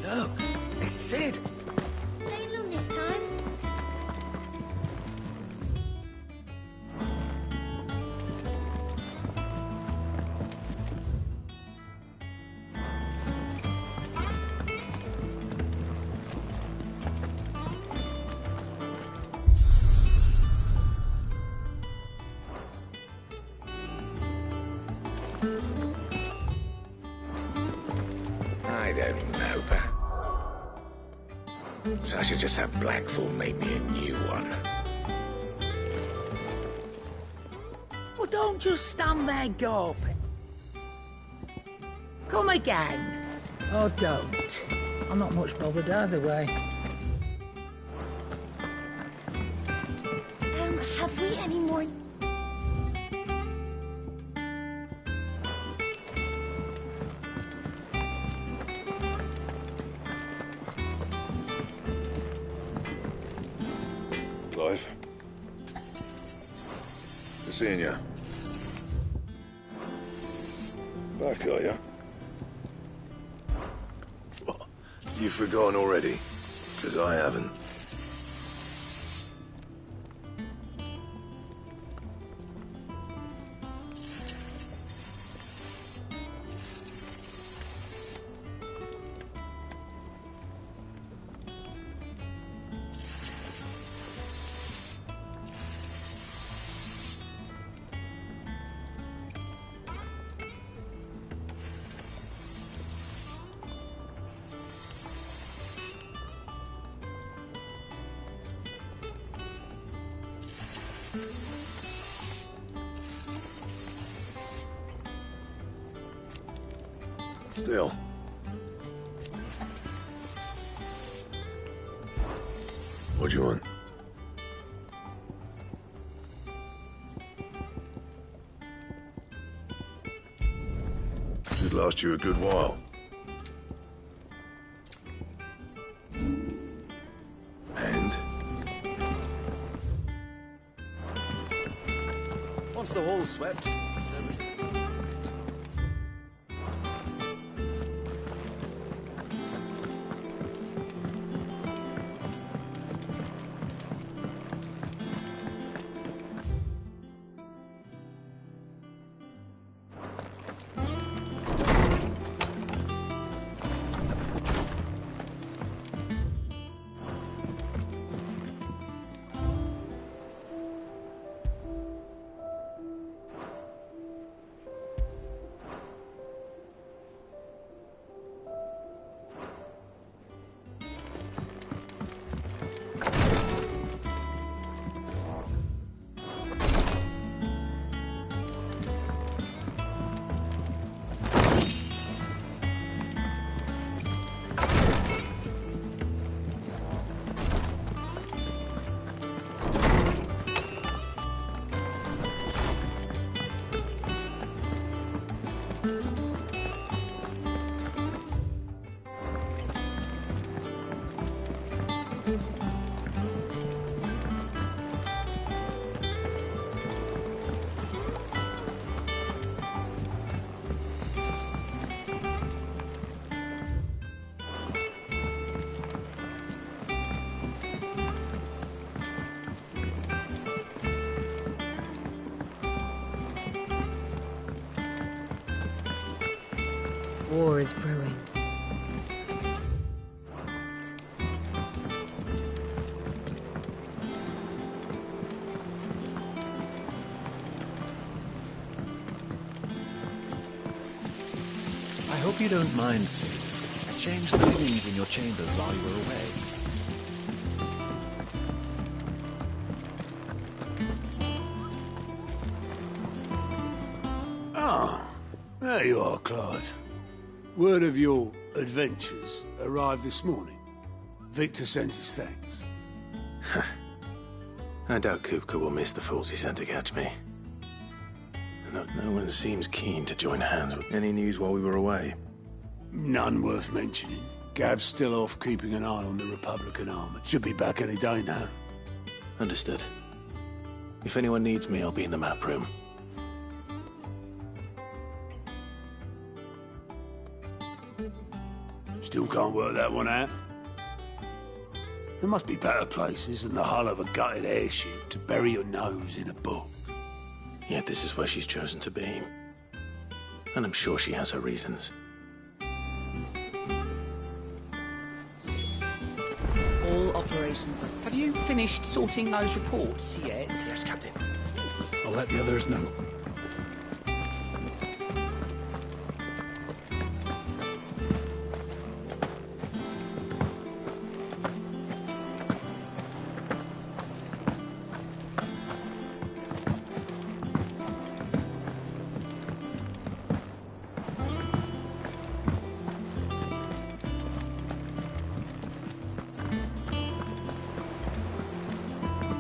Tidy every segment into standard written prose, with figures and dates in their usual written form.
Look, it's Sid. Staying long this time? I don't know, perhaps I should just have Blackthorn make me a new one. Well, don't just stand there gawping. Come again. Or don't. I'm not much bothered either way. Have we any more... Clive. Good seeing you. Back, are you? What? You've forgotten already? Because I haven't. Still. What do you want? Should last you a good while. And? Once the hall's swept, War is brewing. I hope you don't mind, Sid. I changed the linens in your chambers while you were away. Ah, there you are, Clive. Word of your adventures arrived this morning. Victor sends his thanks. I doubt Kupka will miss the fools he sent to catch me. No one seems keen to join hands with any news while we were away. None worth mentioning. Gav's still off keeping an eye on the Republican armor. Should be back any day now. Understood. If anyone needs me, I'll be in the map room. Still can't work that one out? There must be better places than the hull of a gutted airship to bury your nose in a book. Yet this is where she's chosen to be. And I'm sure she has her reasons. All operations are... Have you finished sorting those reports yet? Yes, Captain. I'll let the others know.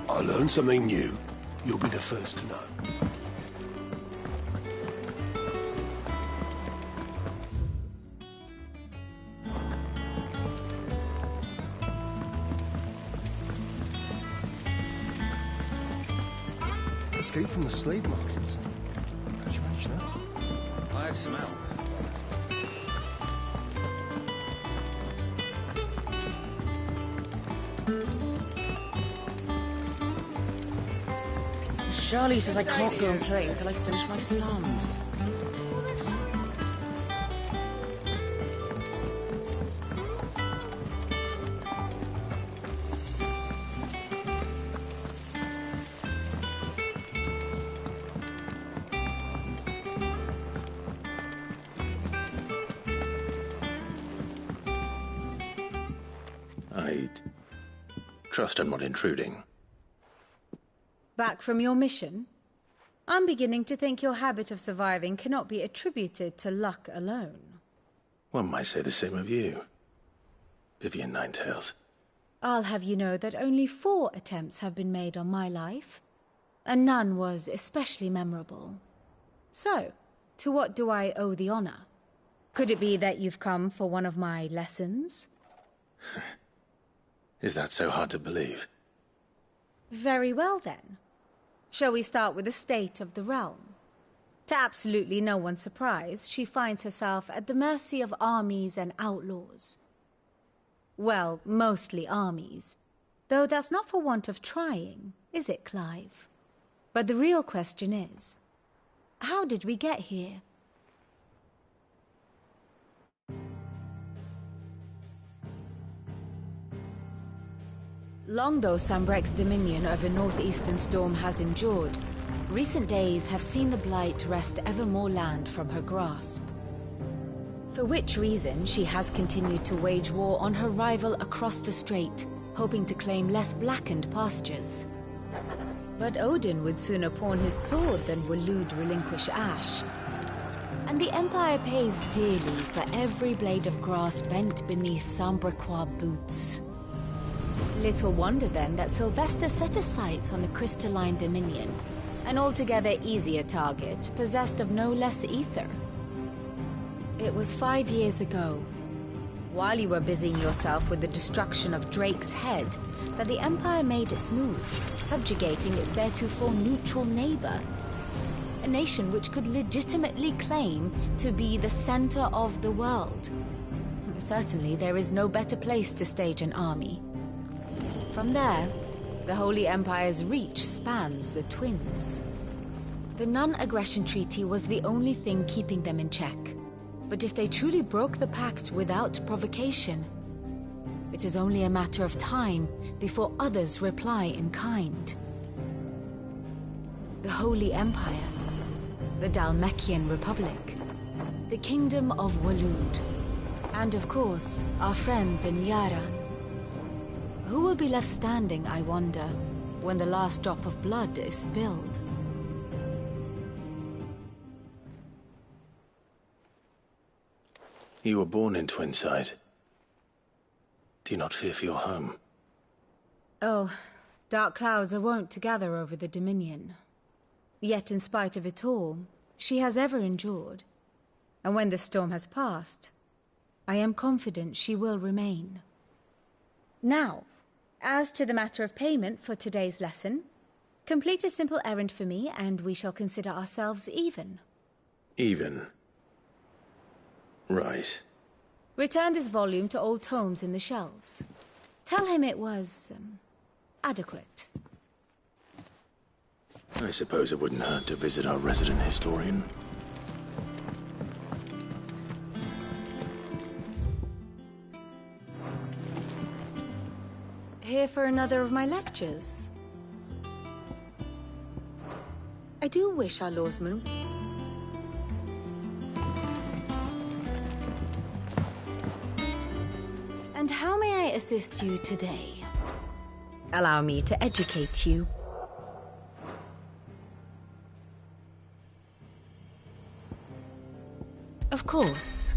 I learn something new, you'll be the first to know. Escape from the slave markets. How'd you manage that? I had some help. Charlie says I can't go and play until I finish my sums. I'd trust I'm not intruding. Back from your mission? I'm beginning to think your habit of surviving cannot be attributed to luck alone. One might say the same of you, Vivian Ninetails. I'll have you know that only 4 attempts have been made on my life, and none was especially memorable. So, to what do I owe the honor? Could it be that you've come for one of my lessons? Is that so hard to believe? Very well then. Shall we start with the state of the realm? To absolutely no one's surprise, she finds herself at the mercy of armies and outlaws. Well, mostly armies. Though that's not for want of trying, is it, Clive? But the real question is, how did we get here? Long though Sambrek's dominion over northeastern storm has endured, recent days have seen the Blight wrest ever more land from her grasp. For which reason she has continued to wage war on her rival across the strait, hoping to claim less blackened pastures. But Odin would sooner pawn his sword than Waloed relinquish Ash. And the Empire pays dearly for every blade of grass bent beneath Sambrequois boots. Little wonder then that Sylvester set his sights on the crystalline dominion, an altogether easier target, possessed of no less ether. It was 5 years ago, while you were busying yourself with the destruction of Drake's head, that the Empire made its move, subjugating its theretofore neutral neighbor. A nation which could legitimately claim to be the center of the world. Certainly there is no better place to stage an army. From there, the Holy Empire's reach spans the Twins. The non-aggression treaty was the only thing keeping them in check. But if they truly broke the pact without provocation, it is only a matter of time before others reply in kind. The Holy Empire, the Dhalmekian Republic, the Kingdom of Waloed, and of course, our friends in Yaran. Who will be left standing, I wonder, when the last drop of blood is spilled? You were born in Twinside. Do you not fear for your home? Oh, dark clouds are wont to gather over the Dominion. Yet in spite of it all, she has ever endured. And when the storm has passed, I am confident she will remain. Now, as to the matter of payment for today's lesson, complete a simple errand for me and we shall consider ourselves even. Even. Right. Return this volume to old tomes in the shelves. Tell him it was, adequate. I suppose it wouldn't hurt to visit our resident historian. Here for another of my lectures? I do wish our lawsman... And how may I assist you today? Allow me to educate you. Of course.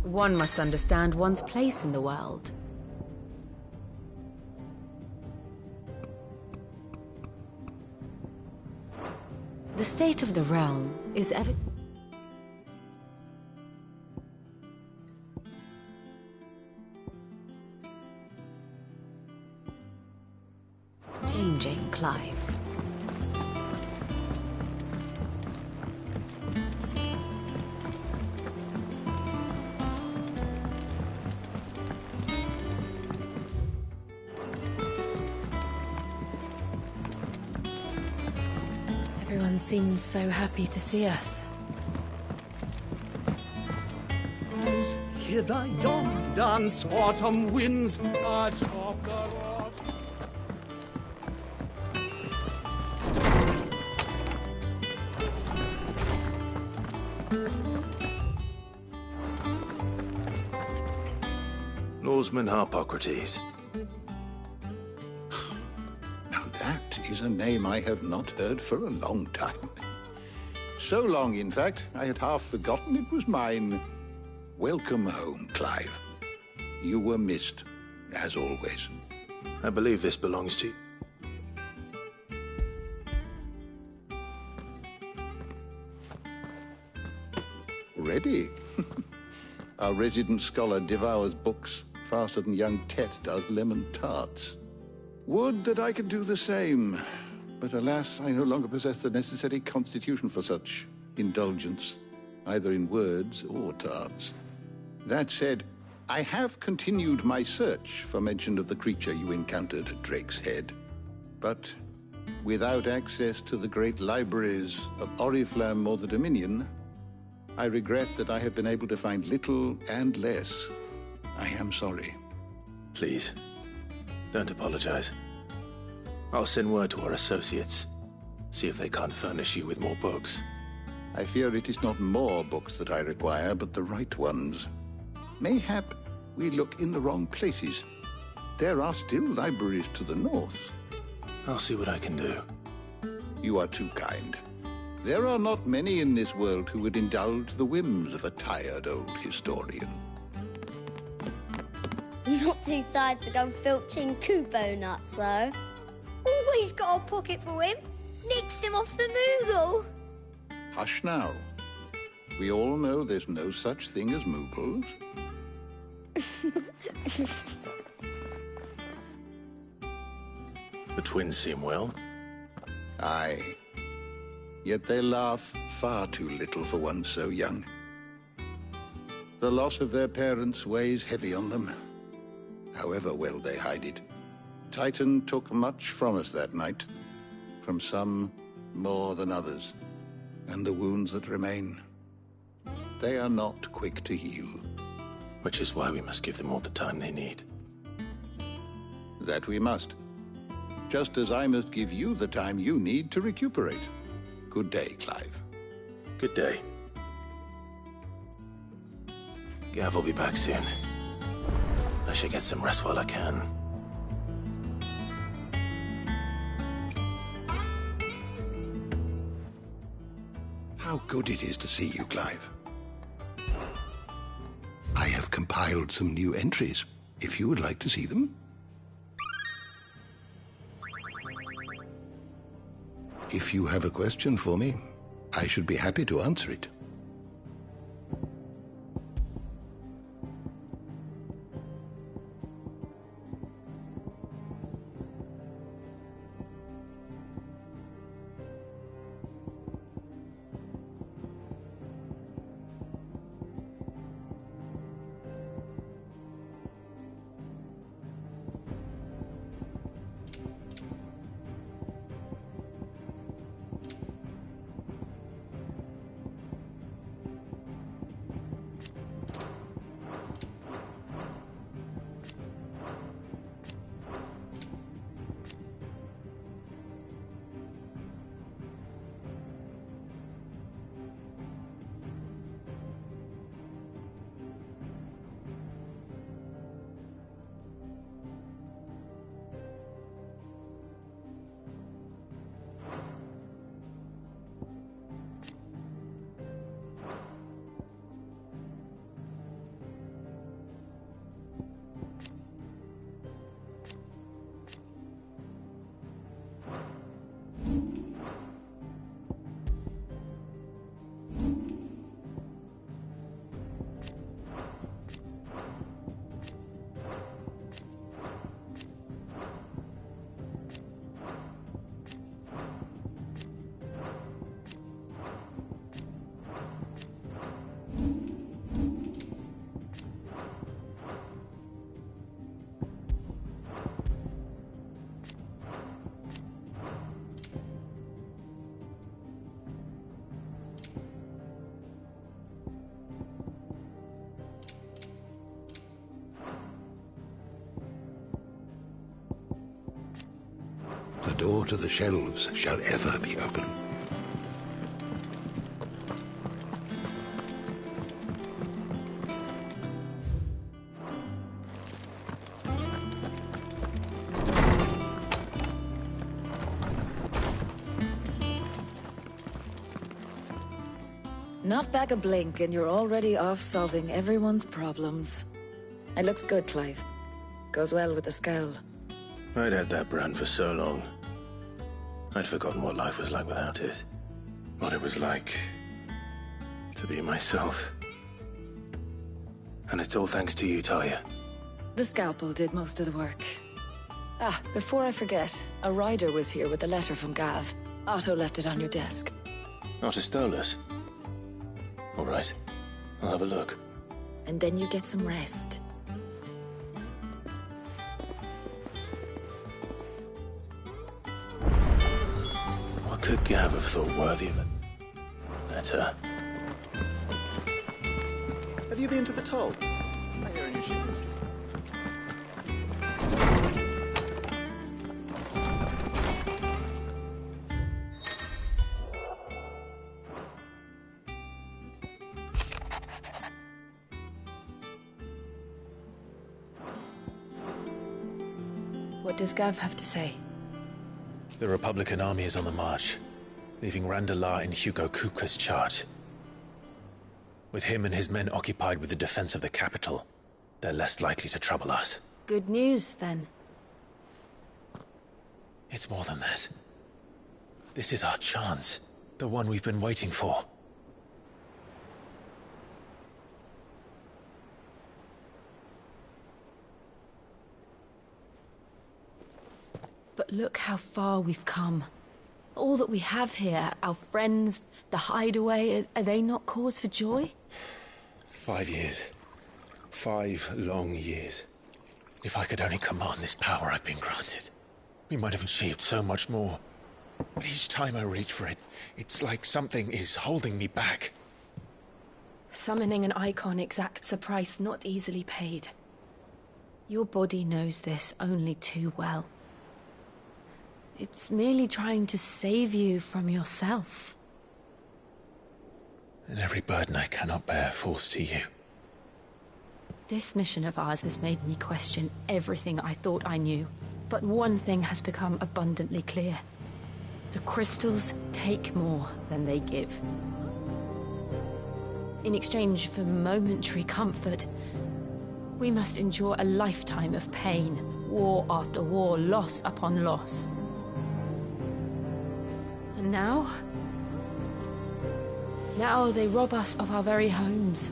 One must understand one's place in the world. The state of the realm is ever... changing, Clive. Everyone seems so happy to see us. Hither yon dance autumn winds atop the rock. Lawsman Harpocrates. Now that is a name I have not heard for a long time. So long, in fact, I had half forgotten it was mine. Welcome home, Clive. You were missed, as always. I believe this belongs to you. Ready? Our resident scholar devours books faster than young Tet does lemon tarts. Would that I could do the same, but alas, I no longer possess the necessary constitution for such indulgence, either in words or tarts. That said, I have continued my search for mention of the creature you encountered at Drake's Head. But without access to the great libraries of Oriflamme or the Dominion, I regret that I have been able to find little and less. I am sorry. Please, don't apologize. I'll send word to our associates. See if they can't furnish you with more books. I fear it is not more books that I require, but the right ones. Mayhap we look in the wrong places. There are still libraries to the north. I'll see what I can do. You are too kind. There are not many in this world who would indulge the whims of a tired old historian. Not too tired to go filching Kubo nuts, though. Always got a pocket for him. Nicks him off the Moogle. Hush now. We all know there's no such thing as Moogles. The twins seem well. Aye. Yet they laugh far too little for one so young. The loss of their parents weighs heavy on them, however well they hide it. Titan took much from us that night, from some more than others, and the wounds that remain, they are not quick to heal. Which is why we must give them all the time they need. That we must. Just as I must give you the time you need to recuperate. Good day, Clive. Good day. Gav will be back soon. I should get some rest while I can. How good it is to see you, Clive. I have compiled some new entries, if you would like to see them. If you have a question for me, I should be happy to answer it. The door to the shelves shall ever be open. Not back a blink and you're already off solving everyone's problems. It looks good, Clive. Goes well with the scowl. I'd had that brand for so long. I'd forgotten what life was like without it. What it was like to be myself. And it's all thanks to you, Talia. The scalpel did most of the work. Ah, before I forget, a rider was here with a letter from Gav. Otto left it on your desk. Otto stole us. All right, I'll have a look. And then you get some rest. What could Gav have thought worthy of a letter? Have you been to the toll? I hear a new shipment's just... What does Gav have to say? The Republican army is on the march, leaving Randalar in Hugo Kupka's charge. With him and his men occupied with the defense of the capital, they're less likely to trouble us. Good news, then. It's more than that. This is our chance, the one we've been waiting for. But look how far we've come. All that we have here, our friends, the hideaway, are they not cause for joy? 5 years. 5 long years. If I could only command this power I've been granted, we might have achieved so much more. But each time I reach for it, it's like something is holding me back. Summoning an icon exacts a price not easily paid. Your body knows this only too well. It's merely trying to save you from yourself. And every burden I cannot bear falls to you. This mission of ours has made me question everything I thought I knew. But one thing has become abundantly clear. The crystals take more than they give. In exchange for momentary comfort, we must endure a lifetime of pain, war after war, loss upon loss. And now they rob us of our very homes,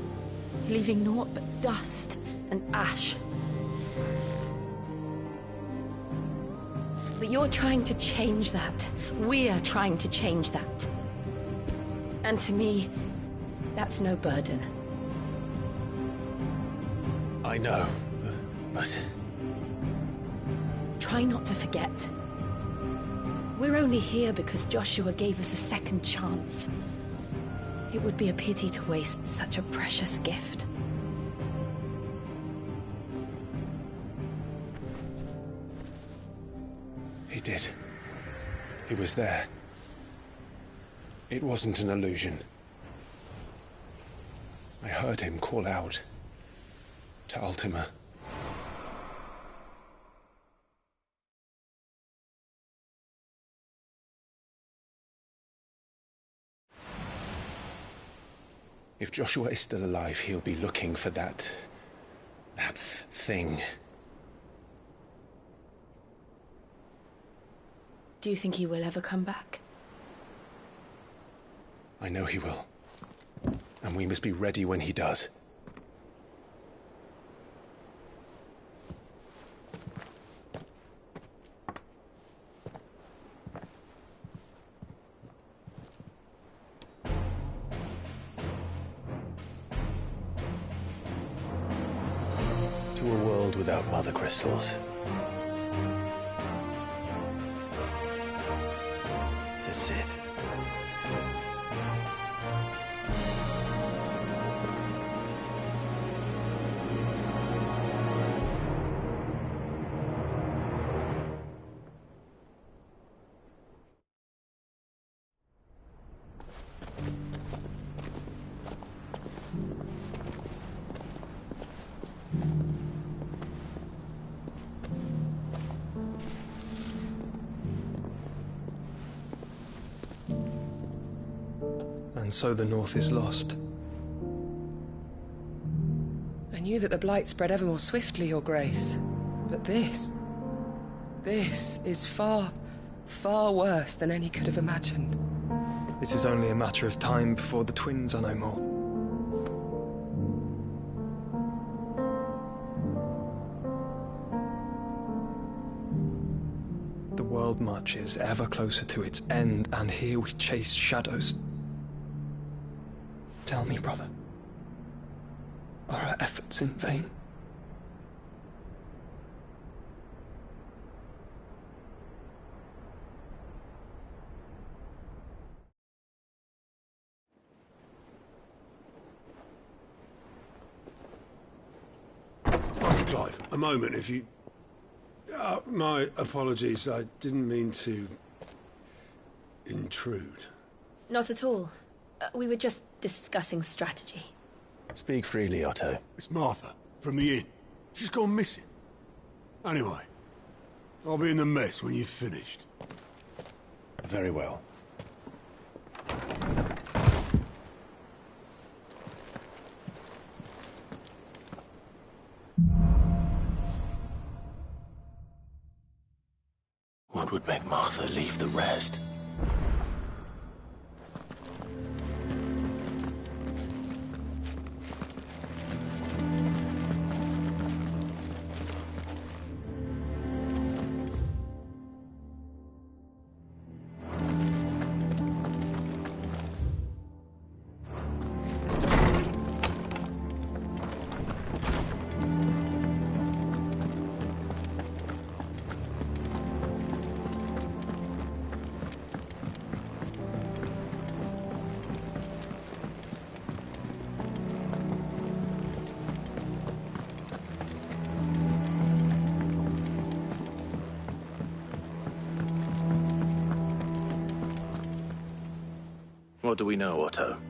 leaving naught but dust and ash. But you're trying to change that. We're trying to change that. And to me, that's no burden. I know, but... Try not to forget. We're only here because Joshua gave us a second chance. It would be a pity to waste such a precious gift. He did. He was there. It wasn't an illusion. I heard him call out to Ultima. If Joshua is still alive, he'll be looking for that thing. Do you think he will ever come back? I know he will. And we must be ready when he does. To a world without mother crystals. To sit. And so the North is lost. I knew that the Blight spread ever more swiftly, Your Grace. But this is far, far worse than any could have imagined. It is only a matter of time before the twins are no more. The world marches ever closer to its end, and here we chase shadows. Tell me, brother, are our efforts in vain? Master Clive, a moment, if you... my apologies, I didn't mean to... intrude. Not at all. We were just discussing strategy. Speak freely, Otto. It's Martha, from the inn. She's gone missing. Anyway, I'll be in the mess when you've finished. Very well. What would make Martha leave the rest? What do we know, Otto?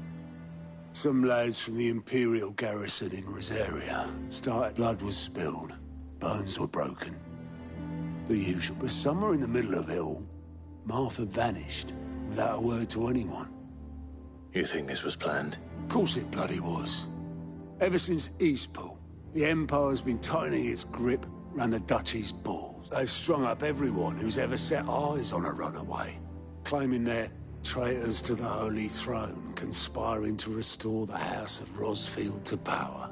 Some lads from the Imperial garrison in Rosaria started. Blood was spilled. Bones were broken. The usual. But somewhere in the middle of it all, Martha vanished without a word to anyone. You think this was planned? Of course it bloody was. Ever since Eastpool, the Empire's been tightening its grip round the Duchy's balls. They've strung up everyone who's ever set eyes on a runaway, claiming they're traitors to the Holy Throne, conspiring to restore the House of Rosfield to power.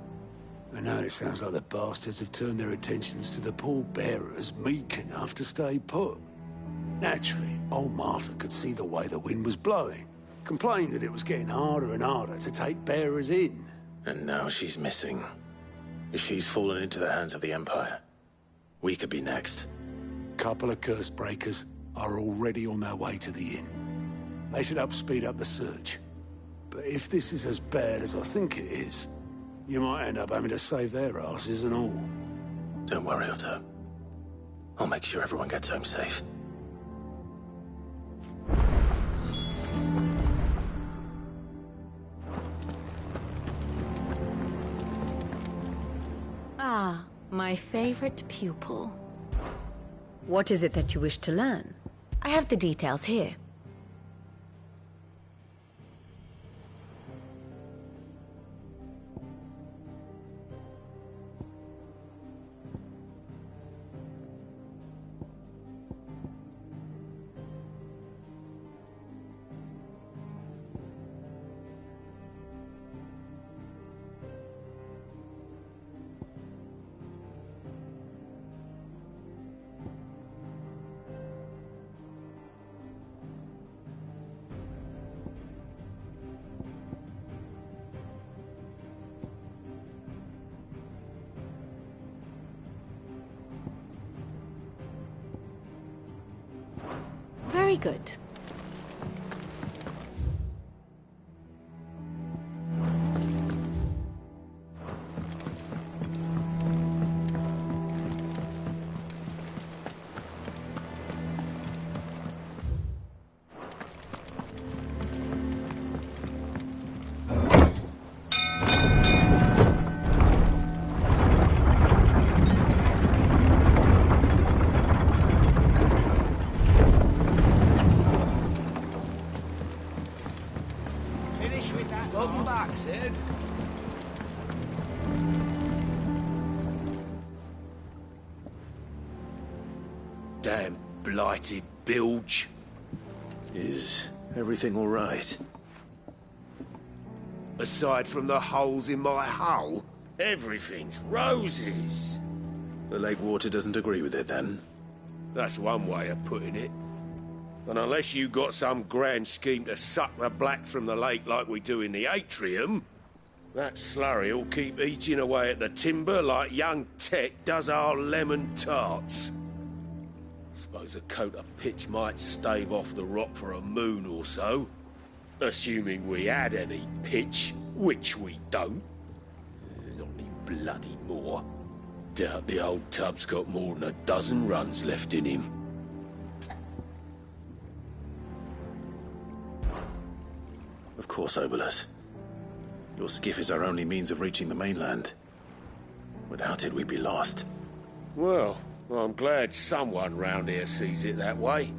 And now it sounds like the bastards have turned their attentions to the pallbearers meek enough to stay put. Naturally, old Martha could see the way the wind was blowing, complained that it was getting harder and harder to take bearers in. And now she's missing. If she's fallen into the hands of the Empire, we could be next. Couple of curse breakers are already on their way to the inn. They should help speed up the search. But if this is as bad as I think it is, you might end up having to save their asses and all. Don't worry, Otto. I'll make sure everyone gets home safe. Ah, my favorite pupil. What is it that you wish to learn? I have the details here. Very good. Welcome back, Sid. Damn blighted bilge. Is everything all right? Aside from the holes in my hull, everything's roses. The lake water doesn't agree with it, then? That's one way of putting it. And unless you got some grand scheme to suck the black from the lake like we do in the atrium, that slurry'll keep eating away at the timber like young Tech does our lemon tarts. Suppose a coat of pitch might stave off the rot for a moon or so, assuming we had any pitch, which we don't. Not any bloody more. Doubt the old tub's got more than a dozen runs left in him. Of course, Obolus. Your skiff is our only means of reaching the mainland. Without it, we'd be lost. Well, I'm glad someone round here sees it that way.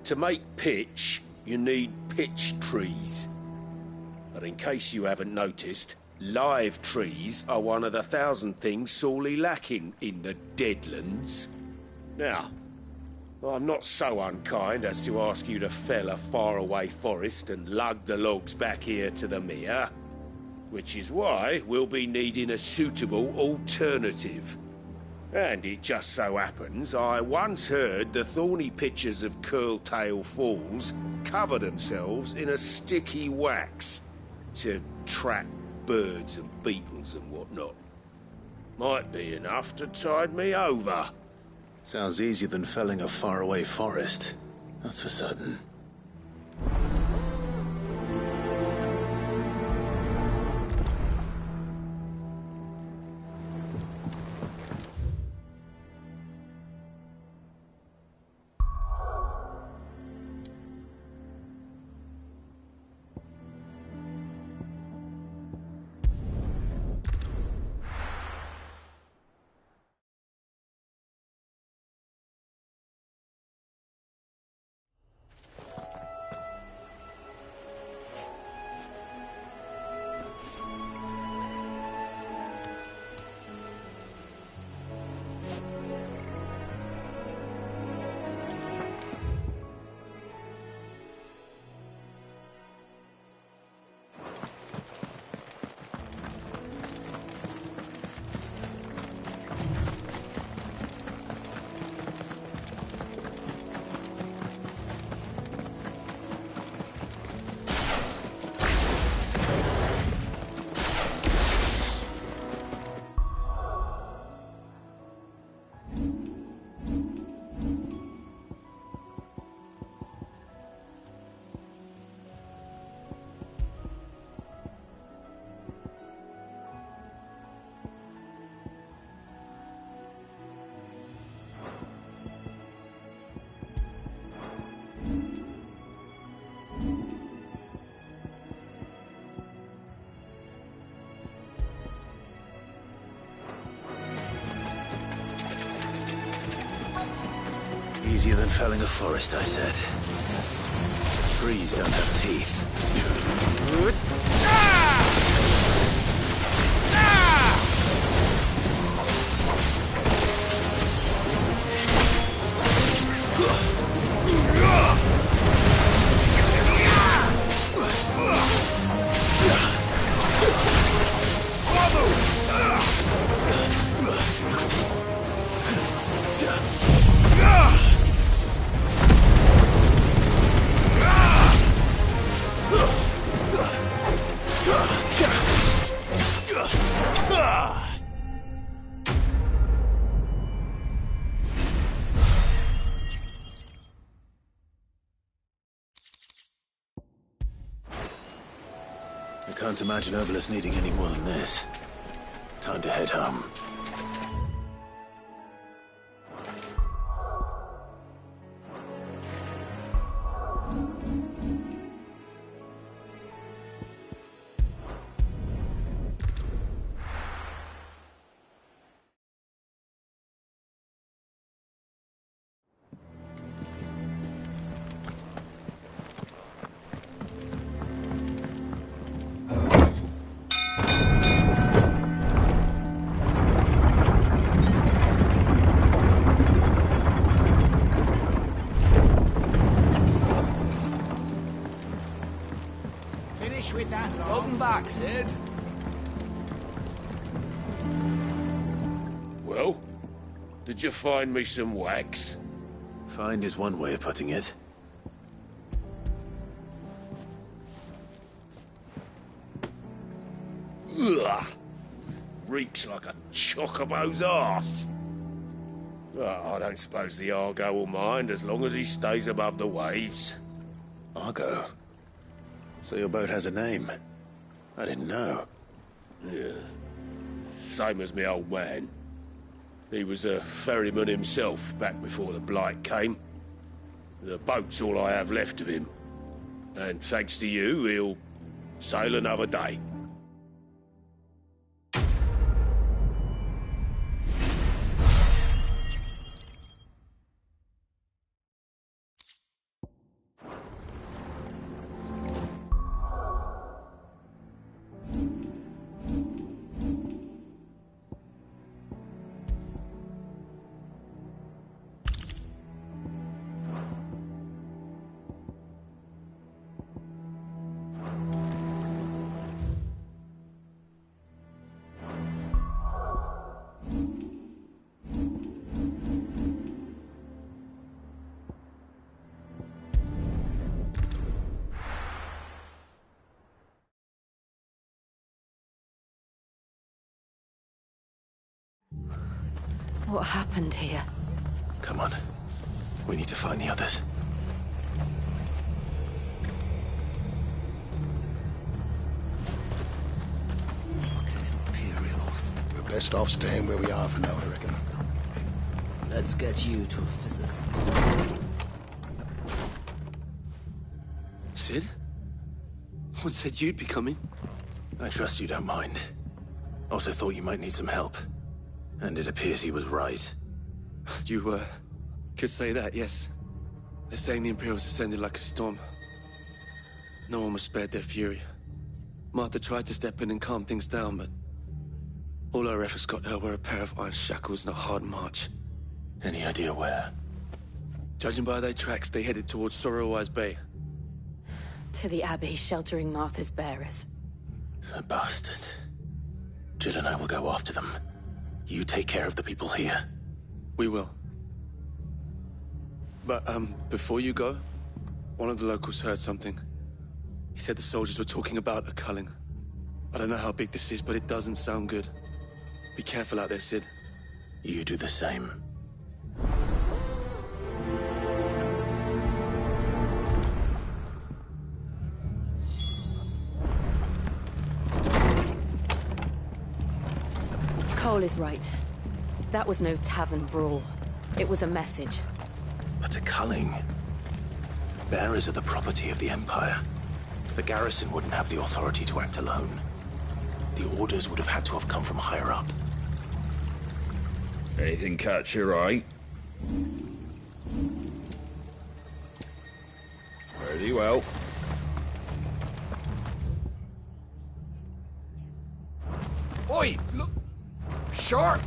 To make pitch, you need pitch trees. But in case you haven't noticed, live trees are one of the 1,000 things sorely lacking in the Deadlands. Now, I'm not so unkind as to ask you to fell a faraway forest and lug the logs back here to the mere, which is why we'll be needing a suitable alternative. And it just so happens I once heard the thorny pitchers of Curltail Falls cover themselves in a sticky wax to trap birds and beetles and whatnot. Might be enough to tide me over. Sounds easier than felling a faraway forest. That's for certain. Easier than felling a forest, I said. Trees don't have teeth. I can't imagine Obelisk needing any more than this. Time to head home. With that, Welcome back, Sid. Well, did you find me some wax? Find is one way of putting it. Ugh! Reeks like a chocobo's arse. Oh, I don't suppose the Argo will mind as long as he stays above the waves. Argo? So your boat has a name? I didn't know. Yeah. Same as me old man. He was a ferryman himself back before the Blight came. The boat's all I have left of him. And thanks to you, he'll sail another day. What happened here? Come on. We need to find the others. Fucking Imperials. We're best off staying where we are for now, I reckon. Let's get you to a physical. Sid? One said you'd be coming. I trust you don't mind. Also thought you might need some help. And it appears he was right. You, could say that, yes. They're saying the Imperials ascended like a storm. No one was spared their fury. Martha tried to step in and calm things down, but all her efforts got her were a pair of iron shackles and a hard march. Any idea where? Judging by their tracks, they headed towards Sorrowwise Bay. To the Abbey sheltering Martha's bearers. The bastards. Jill and I will go after them. You take care of the people here. We will. But, before you go, one of the locals heard something. He said the soldiers were talking about a culling. I don't know how big this is, but it doesn't sound good. Be careful out there, Sid. You do the same. Cole is right. That was no tavern brawl. It was a message. But a culling? Bearers are the property of the Empire. The garrison wouldn't have the authority to act alone. The orders would have had to have come from higher up. Anything catch your eye? Very well. Oi, look! Sharp!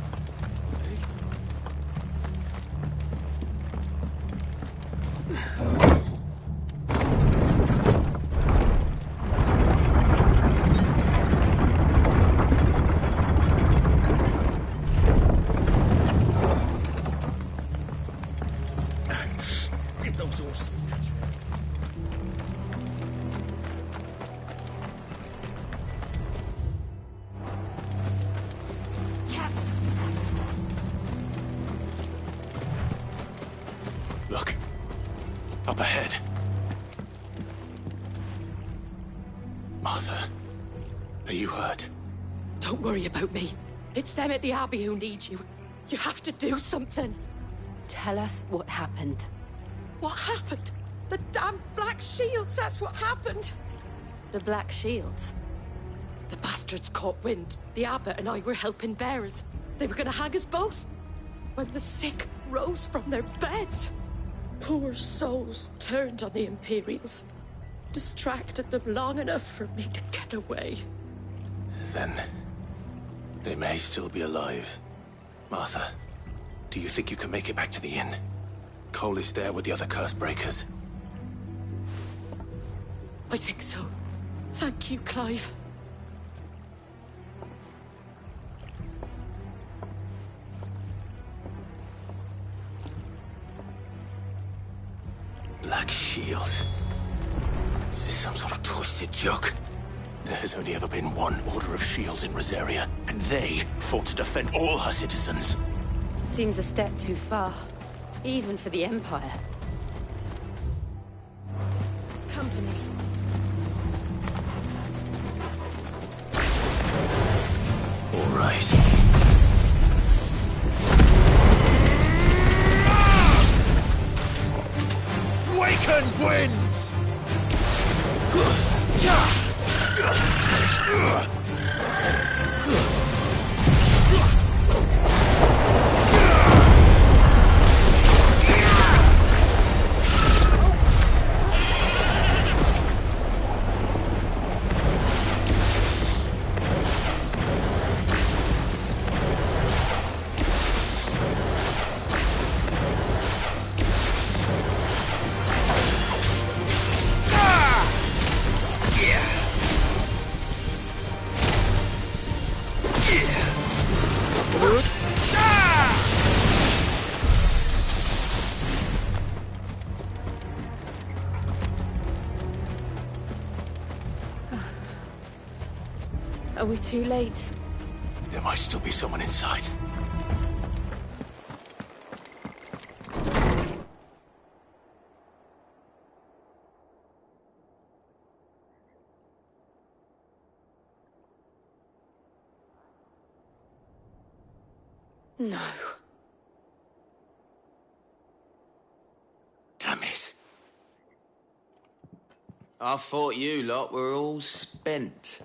Give those horses touch. Look. Up ahead. Martha, are you hurt? Don't worry about me. It's them at the Abbey who need you. You have to do something. Tell us what happened. What happened? The damn Black Shields, that's what happened. The Black Shields? The bastards caught wind. The abbot and I were helping bearers. They were gonna hang us both. When the sick rose from their beds. Poor souls turned on the Imperials. Distracted them long enough for me to get away. Then they may still be alive. Martha, do you think you can make it back to the inn? Cole is there with the other curse breakers. I think so. Thank you, Clive. Black Shields. Is this some sort of twisted joke? There has only ever been one Order of Shields in Rosaria, and they fought to defend all her citizens. Seems a step too far, even for the Empire. Company. All right. Waken winds! Are we too late? There might still be someone inside. No. Damn it. I thought you lot were all spent.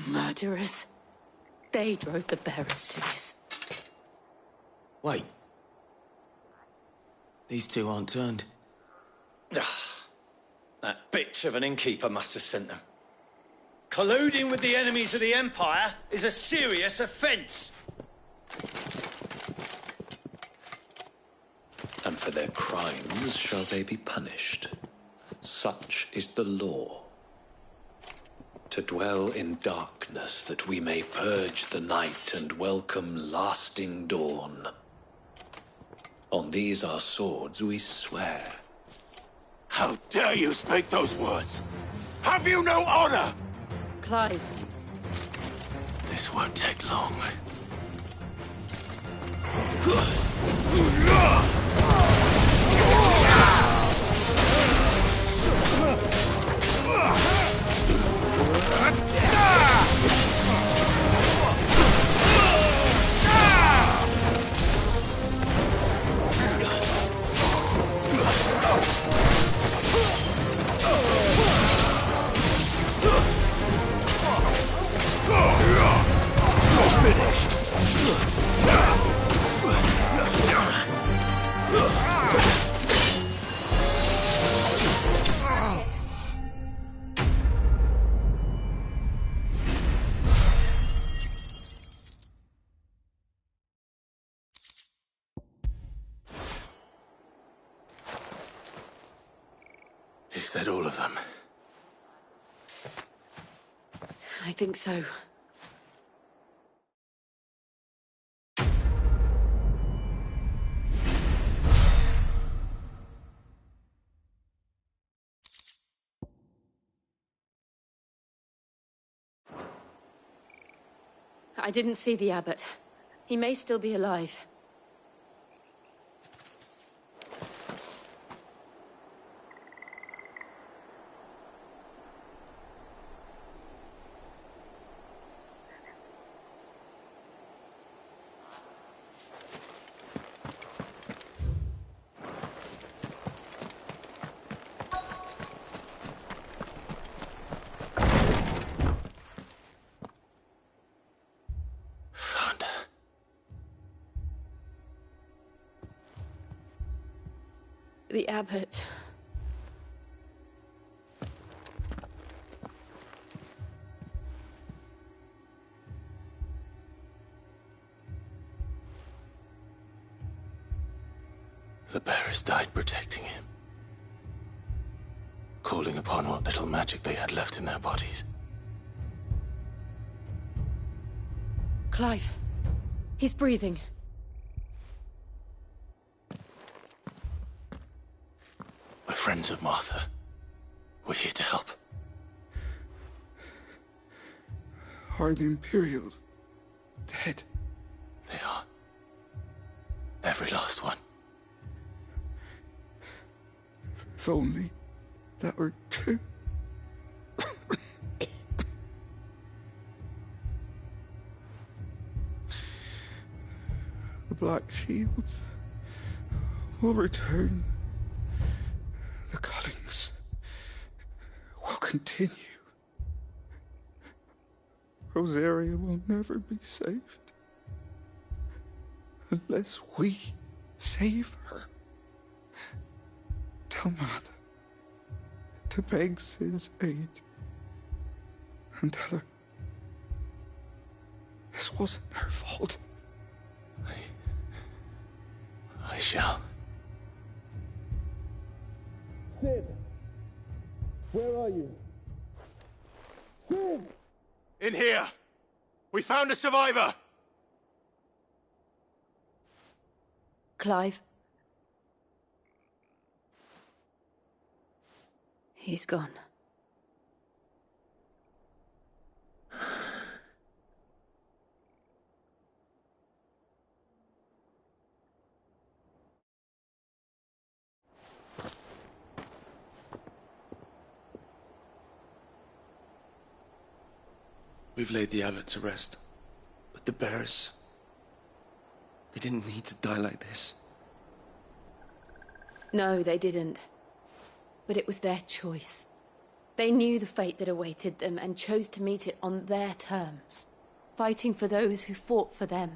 Murderers. They drove the bearers to this. Wait. These two aren't turned. That bitch of an innkeeper must have sent them. Colluding with the enemies of the Empire is a serious offence. And for their crimes shall they be punished. Such is the law. To dwell in darkness that we may purge the night and welcome lasting dawn. On these our swords we swear. How dare you speak those words? Have you no honor? Clive. This won't take long. Finished. Is that all of them? I think so. I didn't see the abbot. He may still be alive. The abbot. The bearers died protecting him. Calling upon what little magic they had left in their bodies. Clive. He's breathing. We're friends of Martha. We're here to help. Are the Imperials dead? They are. Every last one. If only that were true. The Black Shields will return. The cullings will continue. Rosaria will never be saved unless we save her. Tell Martha to beg Sid's aid and tell her this wasn't her fault. I shall. Sid! Where are you? Sid! In here! We found a survivor! Clive. He's gone. We've laid the abbot to rest. But the bearers... they didn't need to die like this. No, they didn't. But it was their choice. They knew the fate that awaited them and chose to meet it on their terms, fighting for those who fought for them.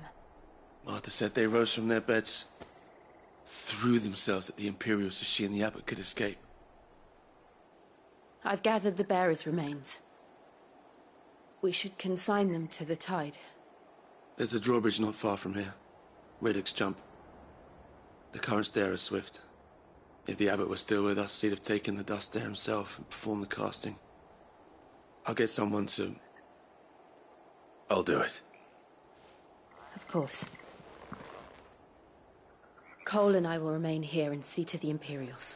Martha said they rose from their beds, threw themselves at the Imperials so she and the abbot could escape. I've gathered the bearers' remains. We should consign them to the tide. There's a drawbridge not far from here. Radix Jump. The currents there are swift. If the abbot was still with us, he'd have taken the dust there himself and performed the casting. I'll get someone to... I'll do it. Of course. Cole and I will remain here and see to the Imperials.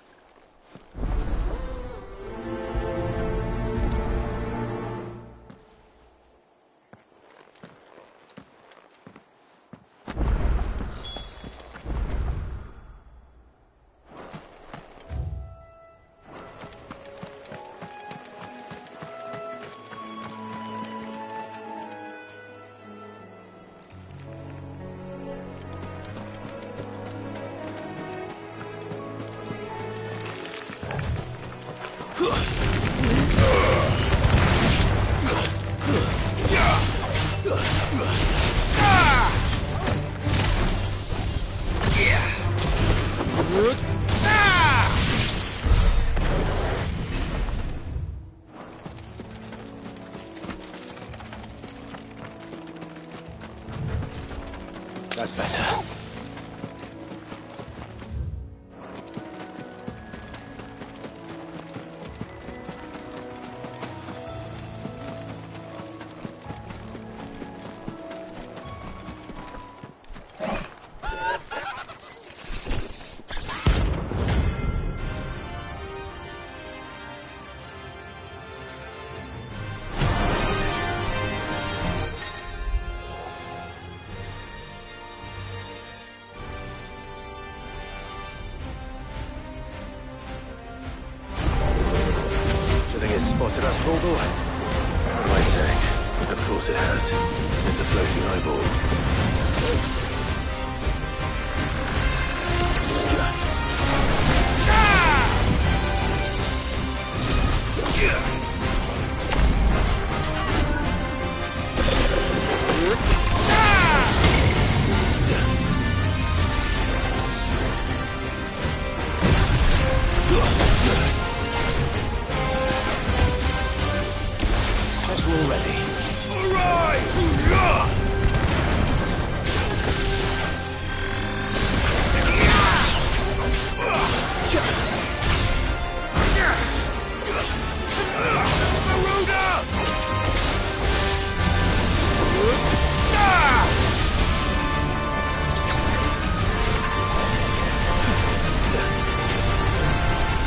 That's better. all the way. What am I saying? Of course it has. It's a floating eyeball. Guess we're ready. All right!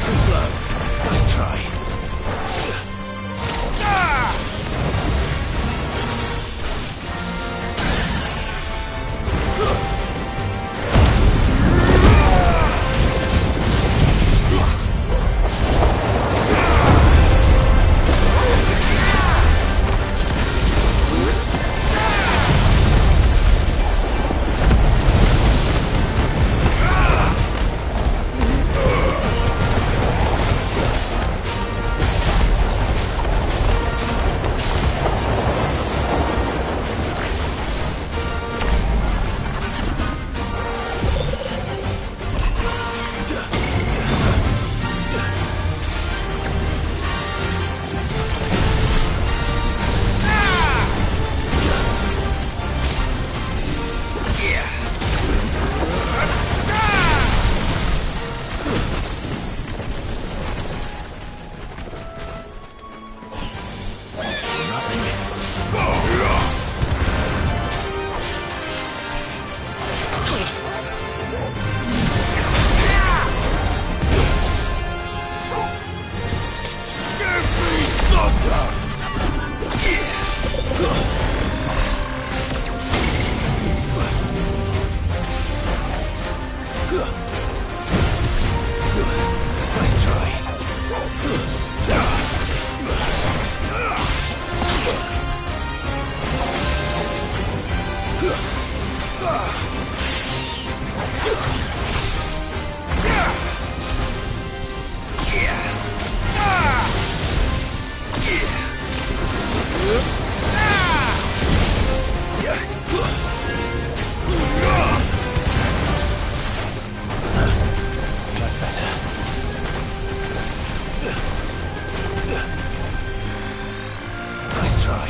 Too slow. Nice try. Nice try. That's better. Nice try.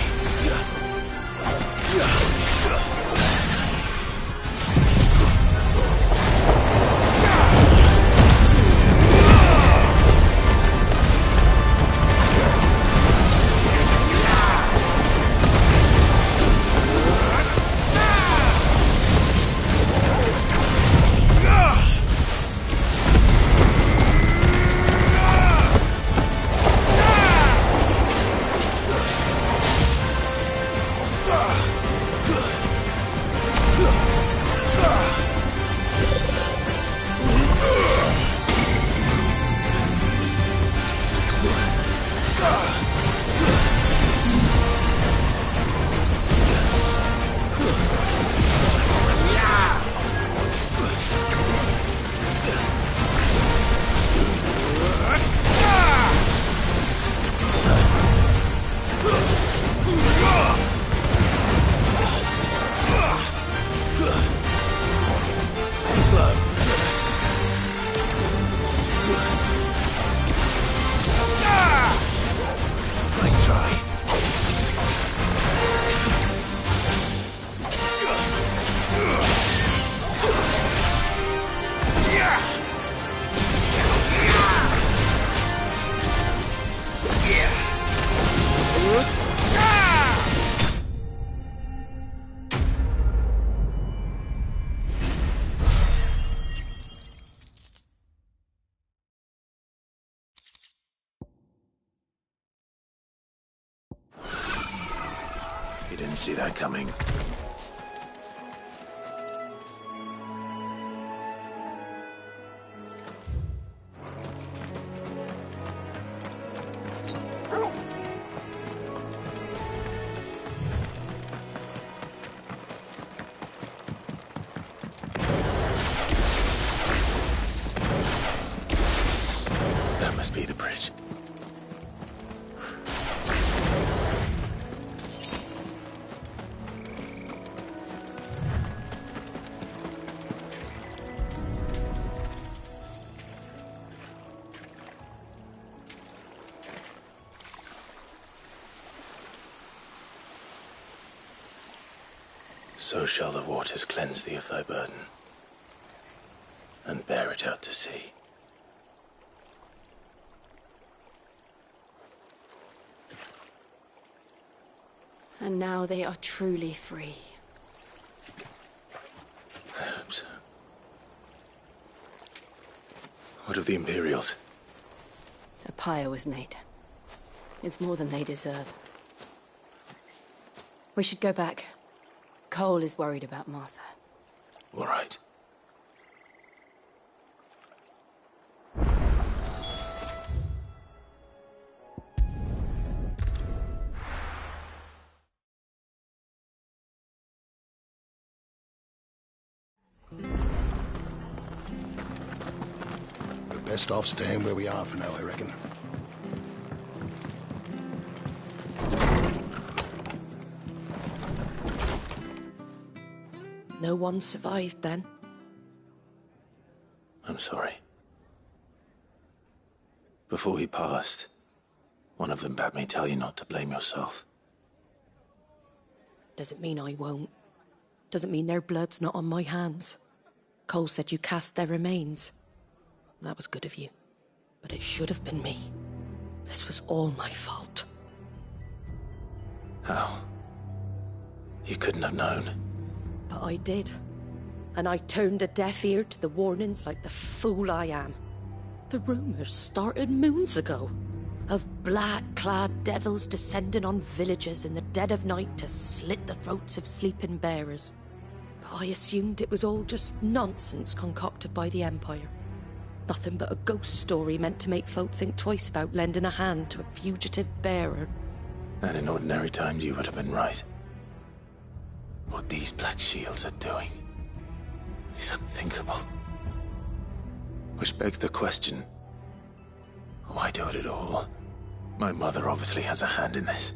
Too slow. Nice try. You didn't see that coming. So shall the waters cleanse thee of thy burden, and bear it out to sea. And now they are truly free. I hope so. What of the Imperials? A pyre was made. It's more than they deserve. We should go back. Cole is worried about Martha. All right. We're best off staying where we are for now, I reckon. No one survived then? I'm sorry. Before he passed, one of them bade me tell you not to blame yourself. Doesn't mean I won't. Doesn't mean their blood's not on my hands. Cole said you cast their remains. That was good of you. But it should have been me. This was all my fault. How? You couldn't have known. But I did. And I turned a deaf ear to the warnings like the fool I am. The rumours started moons ago. Of black-clad devils descending on villages in the dead of night to slit the throats of sleeping bearers. But I assumed it was all just nonsense concocted by the Empire. Nothing but a ghost story meant to make folk think twice about lending a hand to a fugitive bearer. And in ordinary times you would have been right. What these Black Shields are doing is unthinkable. Which begs the question, why do it at all? My mother obviously has a hand in this.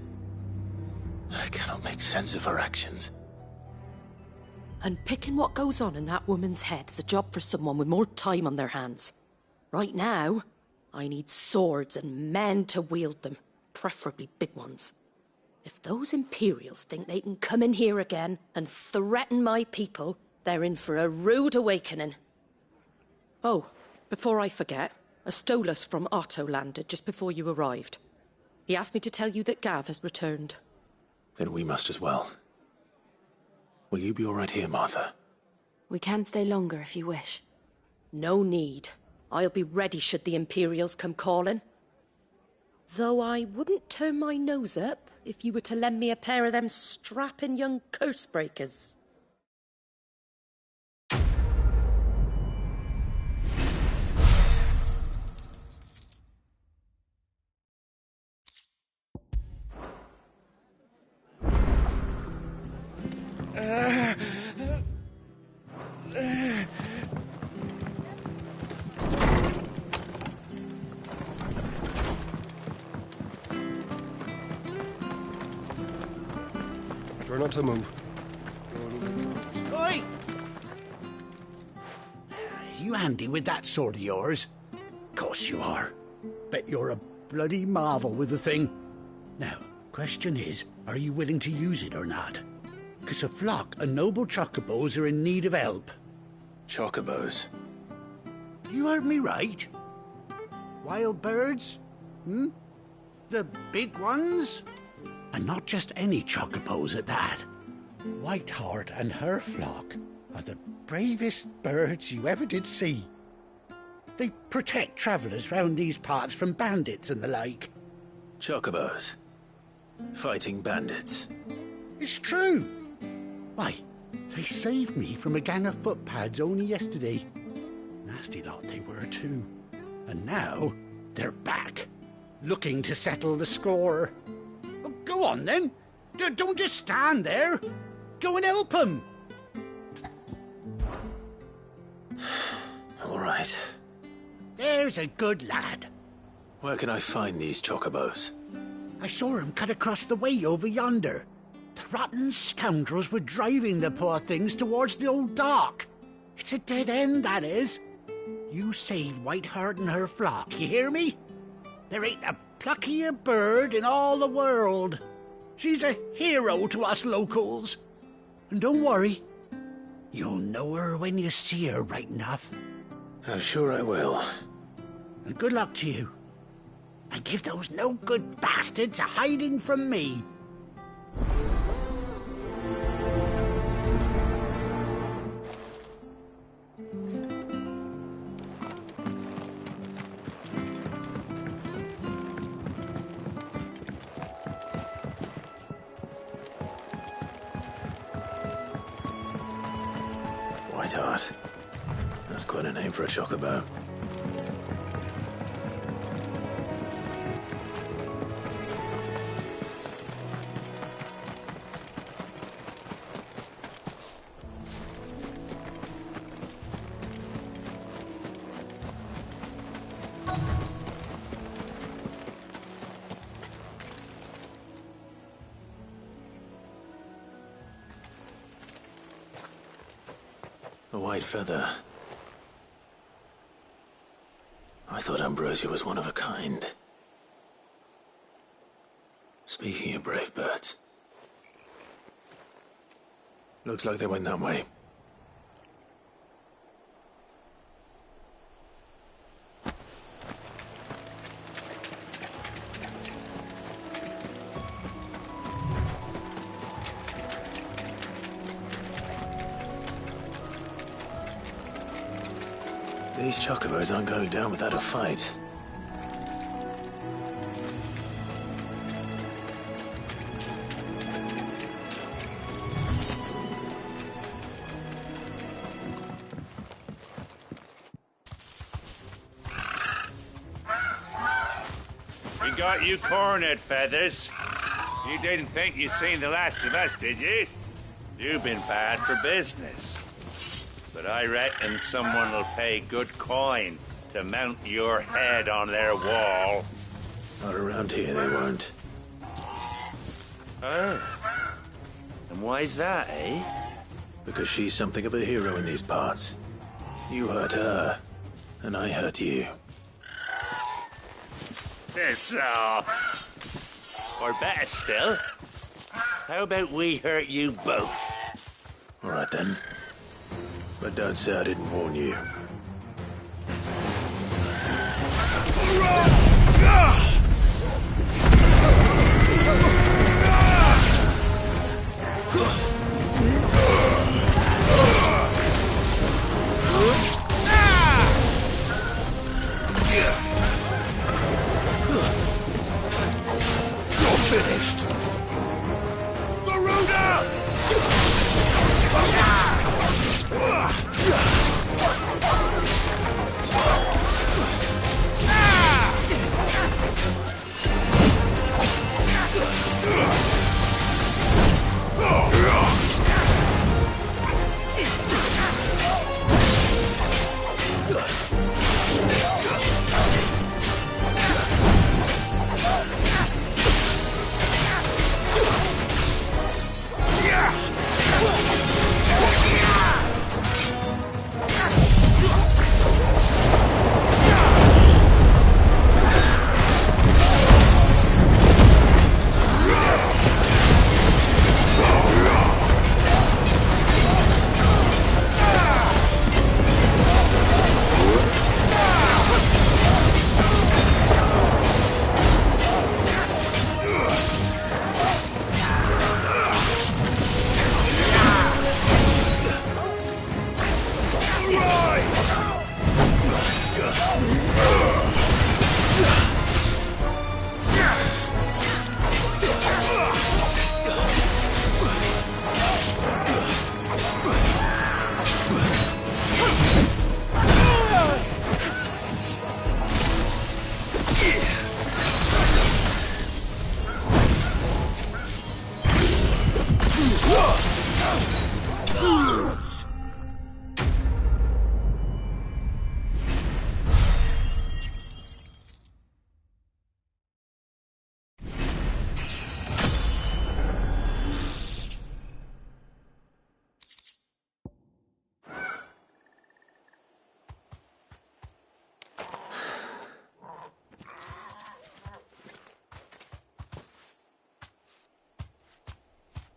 I cannot make sense of her actions. And picking what goes on in that woman's head is a job for someone with more time on their hands. Right now, I need swords and men to wield them, preferably big ones. If those Imperials think they can come in here again and threaten my people, they're in for a rude awakening. Oh, before I forget, a Stolas from Otto landed just before you arrived. He asked me to tell you that Gav has returned. Then we must as well. Will you be all right here, Martha? We can stay longer if you wish. No need. I'll be ready should the Imperials come calling. Though I wouldn't turn my nose up if you were to lend me a pair of them strapping young curse-breakers. Try not to move. Oi! You handy with that sword of yours? Course you are. Bet you're a bloody marvel with the thing. Now, question is, are you willing to use it or not? 'Cause a flock of noble chocobos are in need of help. Chocobos? You heard me right. Wild birds? The big ones? And not just any chocobos at that. Whiteheart and her flock are the bravest birds you ever did see. They protect travellers round these parts from bandits and the like. Chocobos? Fighting bandits? It's true. Why, they saved me from a gang of footpads only yesterday. Nasty lot they were too. And now they're back, looking to settle the score. Well, go on then. Don't just stand there. Go and help them. All right. There's a good lad. Where can I find these chocobos? I saw him cut across the way over yonder. The rotten scoundrels were driving the poor things towards the old dock. It's a dead end, that is. You save Whiteheart and her flock, you hear me? There ain't a pluckier bird in all the world. She's a hero to us locals. And don't worry. You'll know her when you see her, right enough. I'm sure I will. And good luck to you. And give those no-good bastards a hiding from me. Whiteheart. That's quite a name for a chocobo. A white feather. I thought Ambrosia was one of a kind. Speaking of brave birds. Looks like they went that way. These chocobos aren't going down without a fight. We got you cornered, Feathers. You didn't think you'd seen the last of us, did you? You've been bad for business. But I reckon someone will pay good coin to mount your head on their wall. Not around here, they won't. Oh. And why's that, eh? Because she's something of a hero in these parts. You hurt her, and I hurt you. Piss off. Or better still, how about we hurt you both? All right, then. But don't say I didn't warn you. You're finished! Garuda!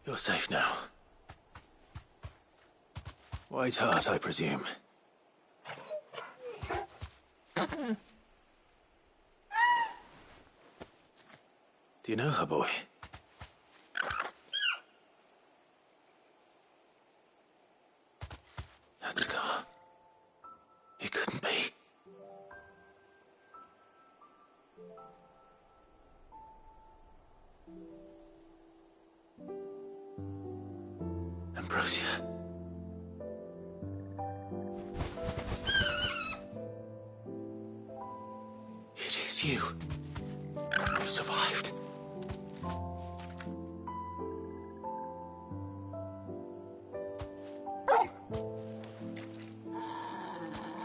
You're safe now. White Hart, I presume. Do you know her, boy? That scar. It couldn't be. Ambrosia. It is you. You survived.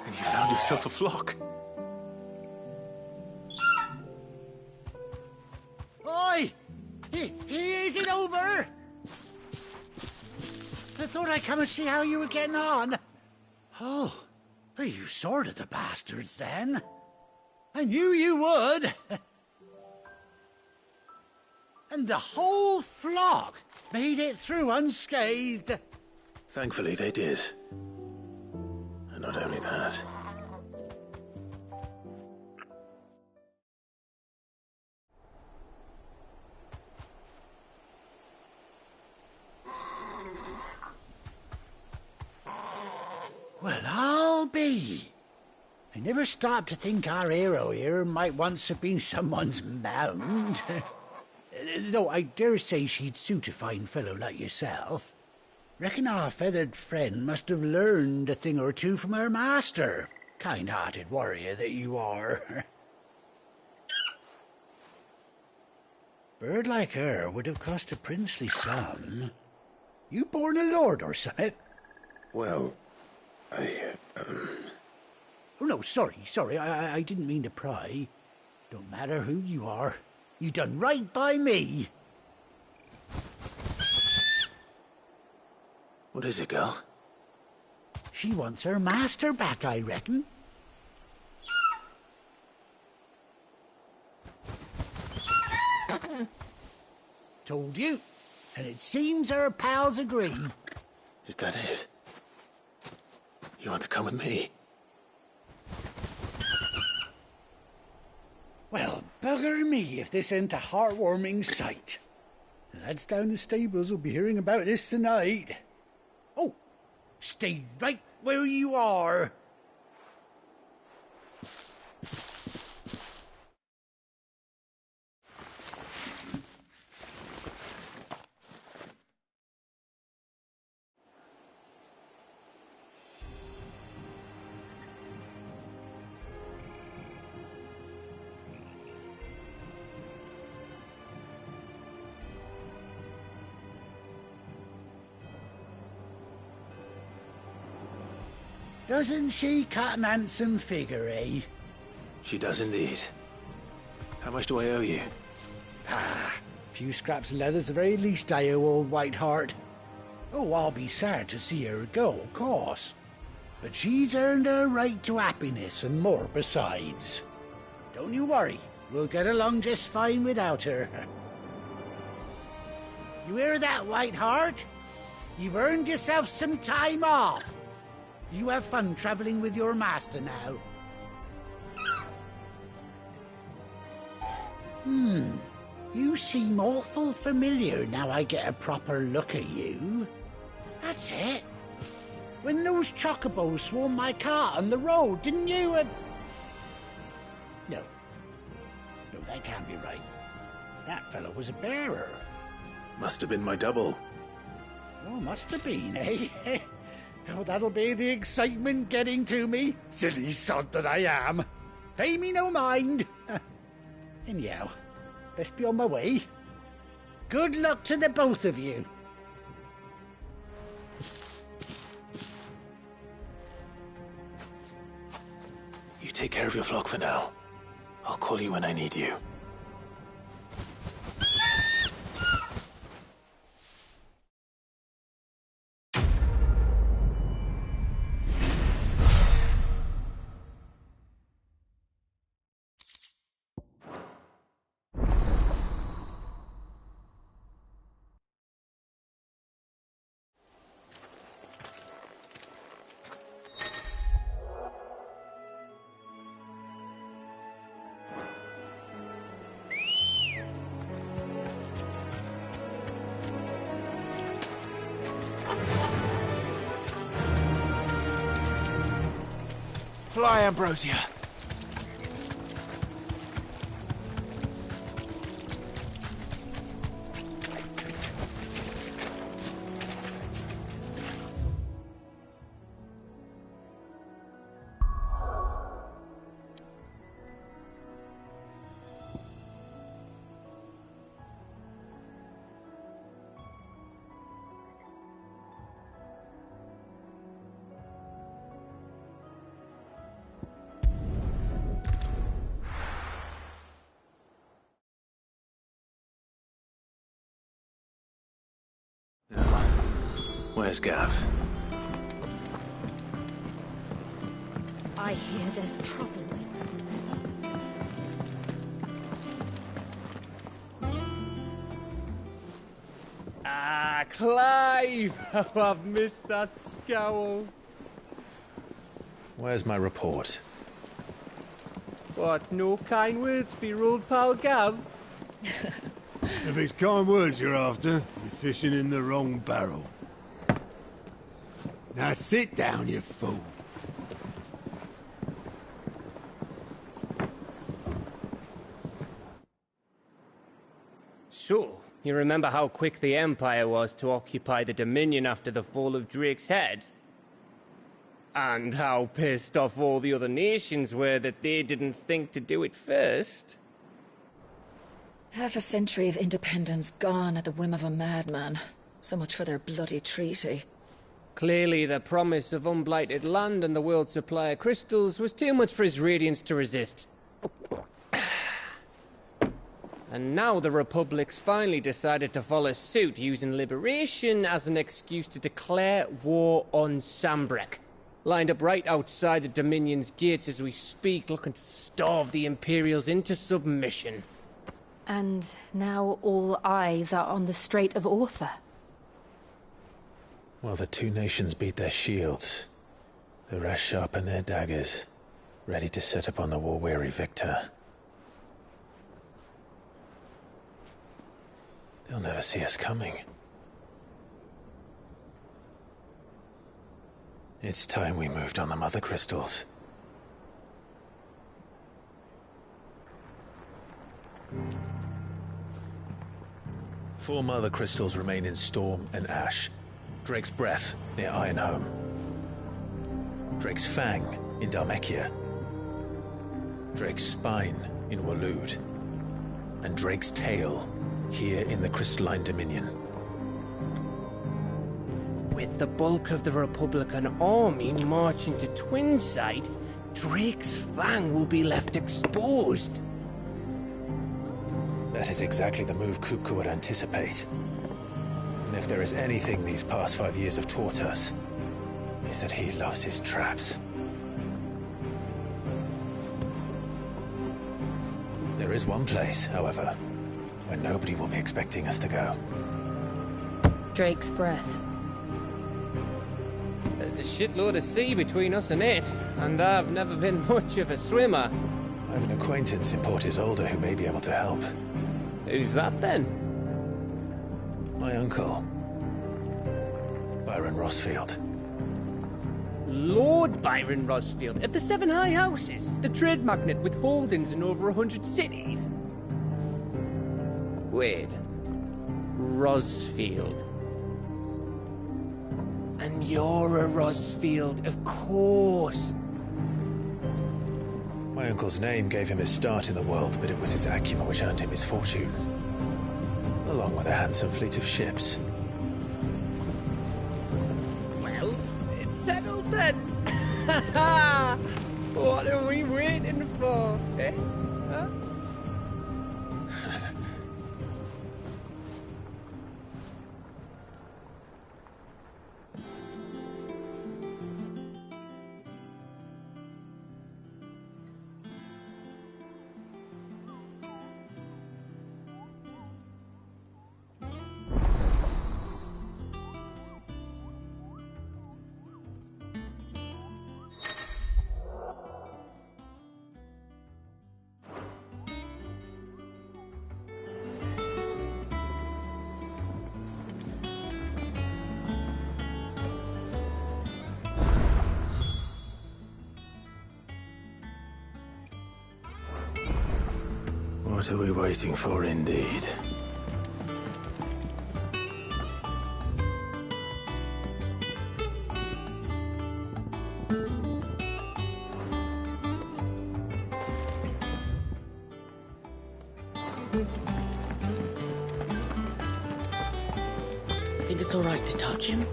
And you found yourself a flock. Oi! Is it over? I thought I'd come and see how you were getting on. Oh, well, you sorted the bastards then. I knew you would. And the whole flock made it through unscathed. Thankfully, they did. And not only that. Well, I'll be. I never stopped to think our hero here might once have been someone's mount. Though I dare say she'd suit a fine fellow like yourself. Reckon our feathered friend must have learned a thing or two from her master. Kind-hearted warrior that you are. Bird like her would have cost a princely sum. You born a lord or something? Well, Oh, no, sorry. I didn't mean to pry. Don't matter who you are. You done right by me. What is it, girl? She wants her master back, I reckon. Told you. And it seems her pals agree. Is that it? You want to come with me? Well, bugger me if this ain't a heartwarming sight. The lads down the stables will be hearing about this tonight. Oh, stay right where you are. Doesn't she cut an handsome figure, eh? She does indeed. How much do I owe you? A few scraps of leather's the very least I owe old White Hart. Oh, I'll be sad to see her go, of course. But she's earned her right to happiness and more besides. Don't you worry, we'll get along just fine without her. You hear that, White Hart? You've earned yourself some time off. You have fun traveling with your master now. You seem awful familiar now I get a proper look at you. That's it. When those chocobos swarmed my cart on the road, didn't you? No, that can't be right. That fellow was a bearer. Must have been my double. Oh, must have been, eh? Oh, that'll be the excitement getting to me. Silly sod that I am. Pay me no mind. Anyhow, best be on my way. Good luck to the both of you. You take care of your flock for now. I'll call you when I need you. Fly, Ambrosia. Where's Gav? I hear there's trouble. Ah, Clive! How I've missed that scowl. Where's my report? What, no kind words for your old pal Gav? If it's kind words you're after, you're fishing in the wrong barrel. Now sit down, you fool. So, you remember how quick the Empire was to occupy the Dominion after the fall of Drake's head? And how pissed off all the other nations were that they didn't think to do it first? Half a century of independence gone at the whim of a madman. So much for their bloody treaty. Clearly, the promise of unblighted land and the world's supply of crystals was too much for his radiance to resist. And now the Republic's finally decided to follow suit, using liberation as an excuse to declare war on Sambrek. Lined up right outside the Dominion's gates as we speak, looking to starve the Imperials into submission. And now all eyes are on the Strait of Author. Well, the two nations beat their shields. The rest sharpen their daggers, ready to set upon the war-weary victor. They'll never see us coming. It's time we moved on the Mother Crystals. Four Mother Crystals remain in Storm and Ash. Drake's Breath near Ironhome. Drake's Fang in Dhalmekia. Drake's Spine in Waloed. And Drake's Tail here in the Crystalline Dominion. With the bulk of the Republican army marching to Twinside, Drake's Fang will be left exposed. That is exactly the move Kupka would anticipate. And if there is anything these past 5 years have taught us, is that he loves his traps. There is one place, however, where nobody will be expecting us to go. Drake's Breath. There's a shitload of sea between us and it, and I've never been much of a swimmer. I have an acquaintance in Port Isolde who may be able to help. Who's that then? My uncle, Byron Rosfield. Lord Byron Rosfield of the Seven High Houses, the trade magnate with holdings in over 100 cities. Wait, Rosfield. And you're a Rosfield, of course. My uncle's name gave him his start in the world, but it was his acumen which earned him his fortune. Along with a handsome fleet of ships. Well, it's settled then. What are we waiting for, eh? Huh? What are we waiting for, indeed? Think it's all right to touch him?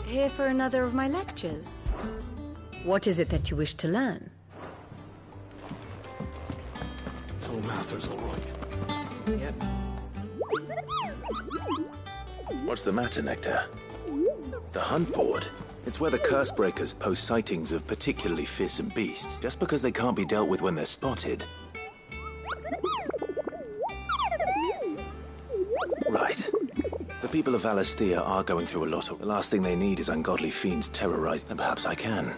Here for another of my lectures. What is it that you wish to learn? So Arthur's all right. Yep. What's the matter, Nectar? The hunt board? It's where the curse breakers post sightings of particularly fearsome beasts, just because they can't be dealt with when they're spotted. Right. The people of Valisthea are going through a lot of... The last thing they need is ungodly fiends terrorized, and perhaps I can.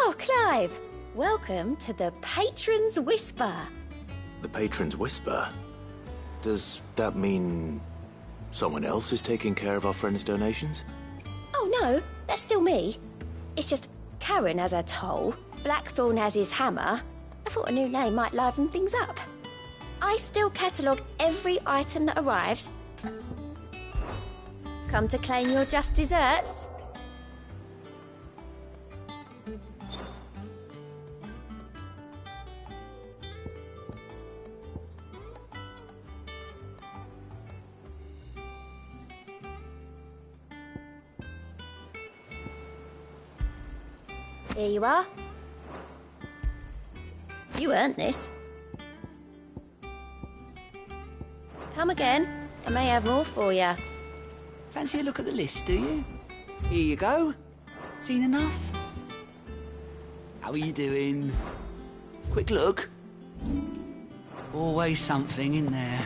Oh, Clive! Welcome to the Patron's Whisper. The Patron's Whisper? Does that mean someone else is taking care of our friend's donations? Oh no, that's still me. It's just Karen has her toll, Blackthorn has his hammer. I thought a new name might liven things up. I still catalogue every item that arrives. Come to claim your just desserts? Here you are. You earned this. Come again. I may have more for you. Fancy a look at the list, do you? Here you go. Seen enough? How are you doing? Quick look. Always something in there.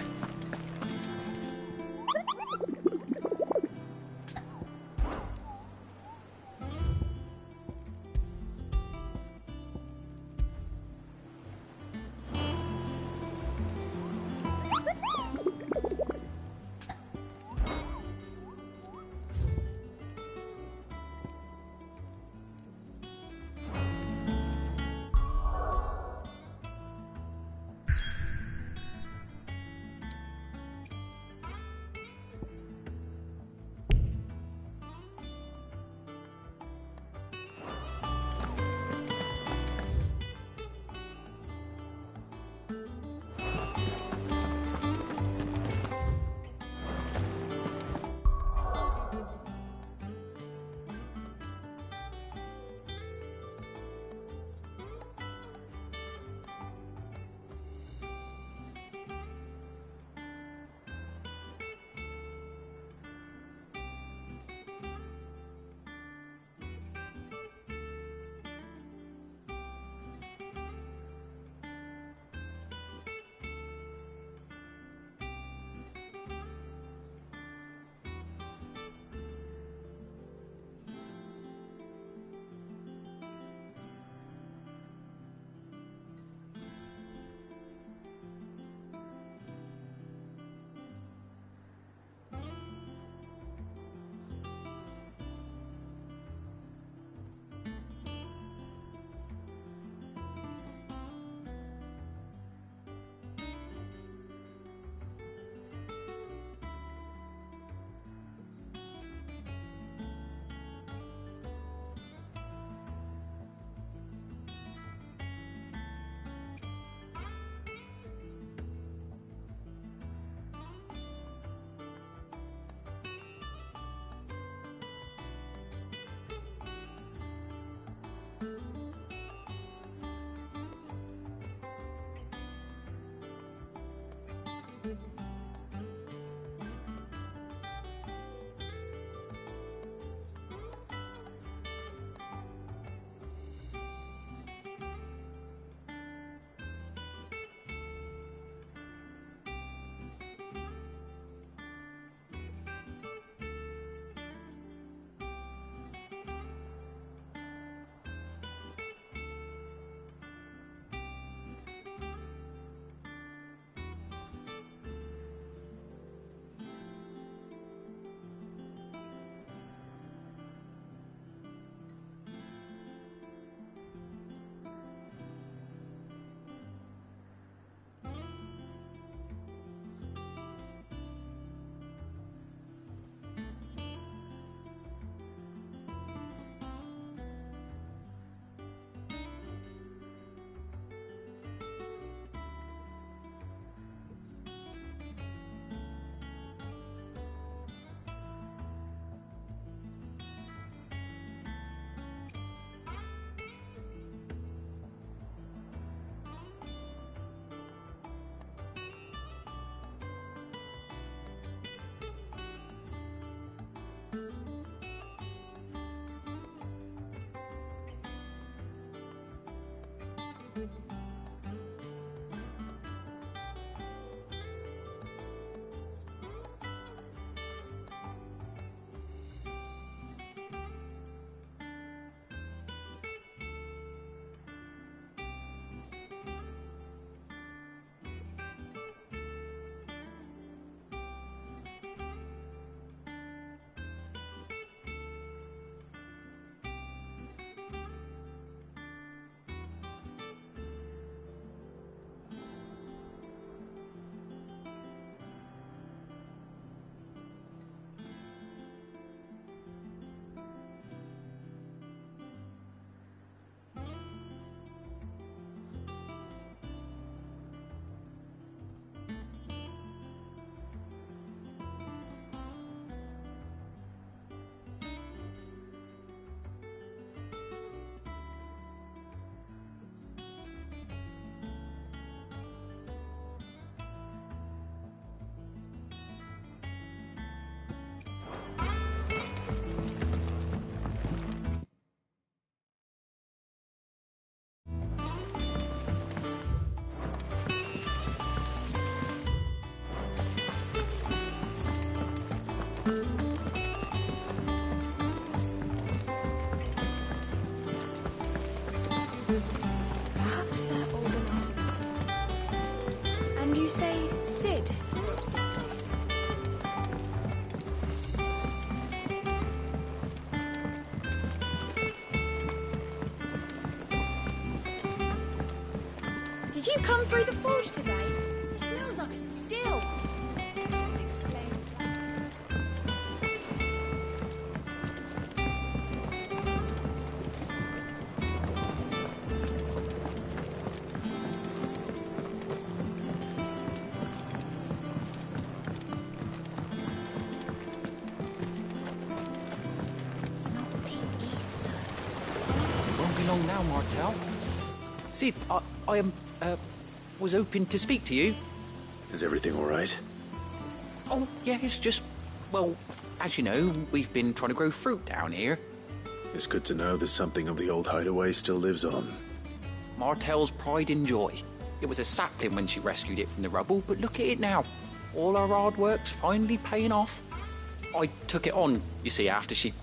Did you come through the forge today? It smells like a still. Won't be long now, Martel. Sid, I was hoping to speak to you. Is everything all right? Oh, yeah, it's just, well, as you know, we've been trying to grow fruit down here. It's good to know that something of the old hideaway still lives on. Martel's pride and joy. It was a sapling when she rescued it from the rubble, but look at it now. All our hard work's finally paying off. I took it on, you see, after she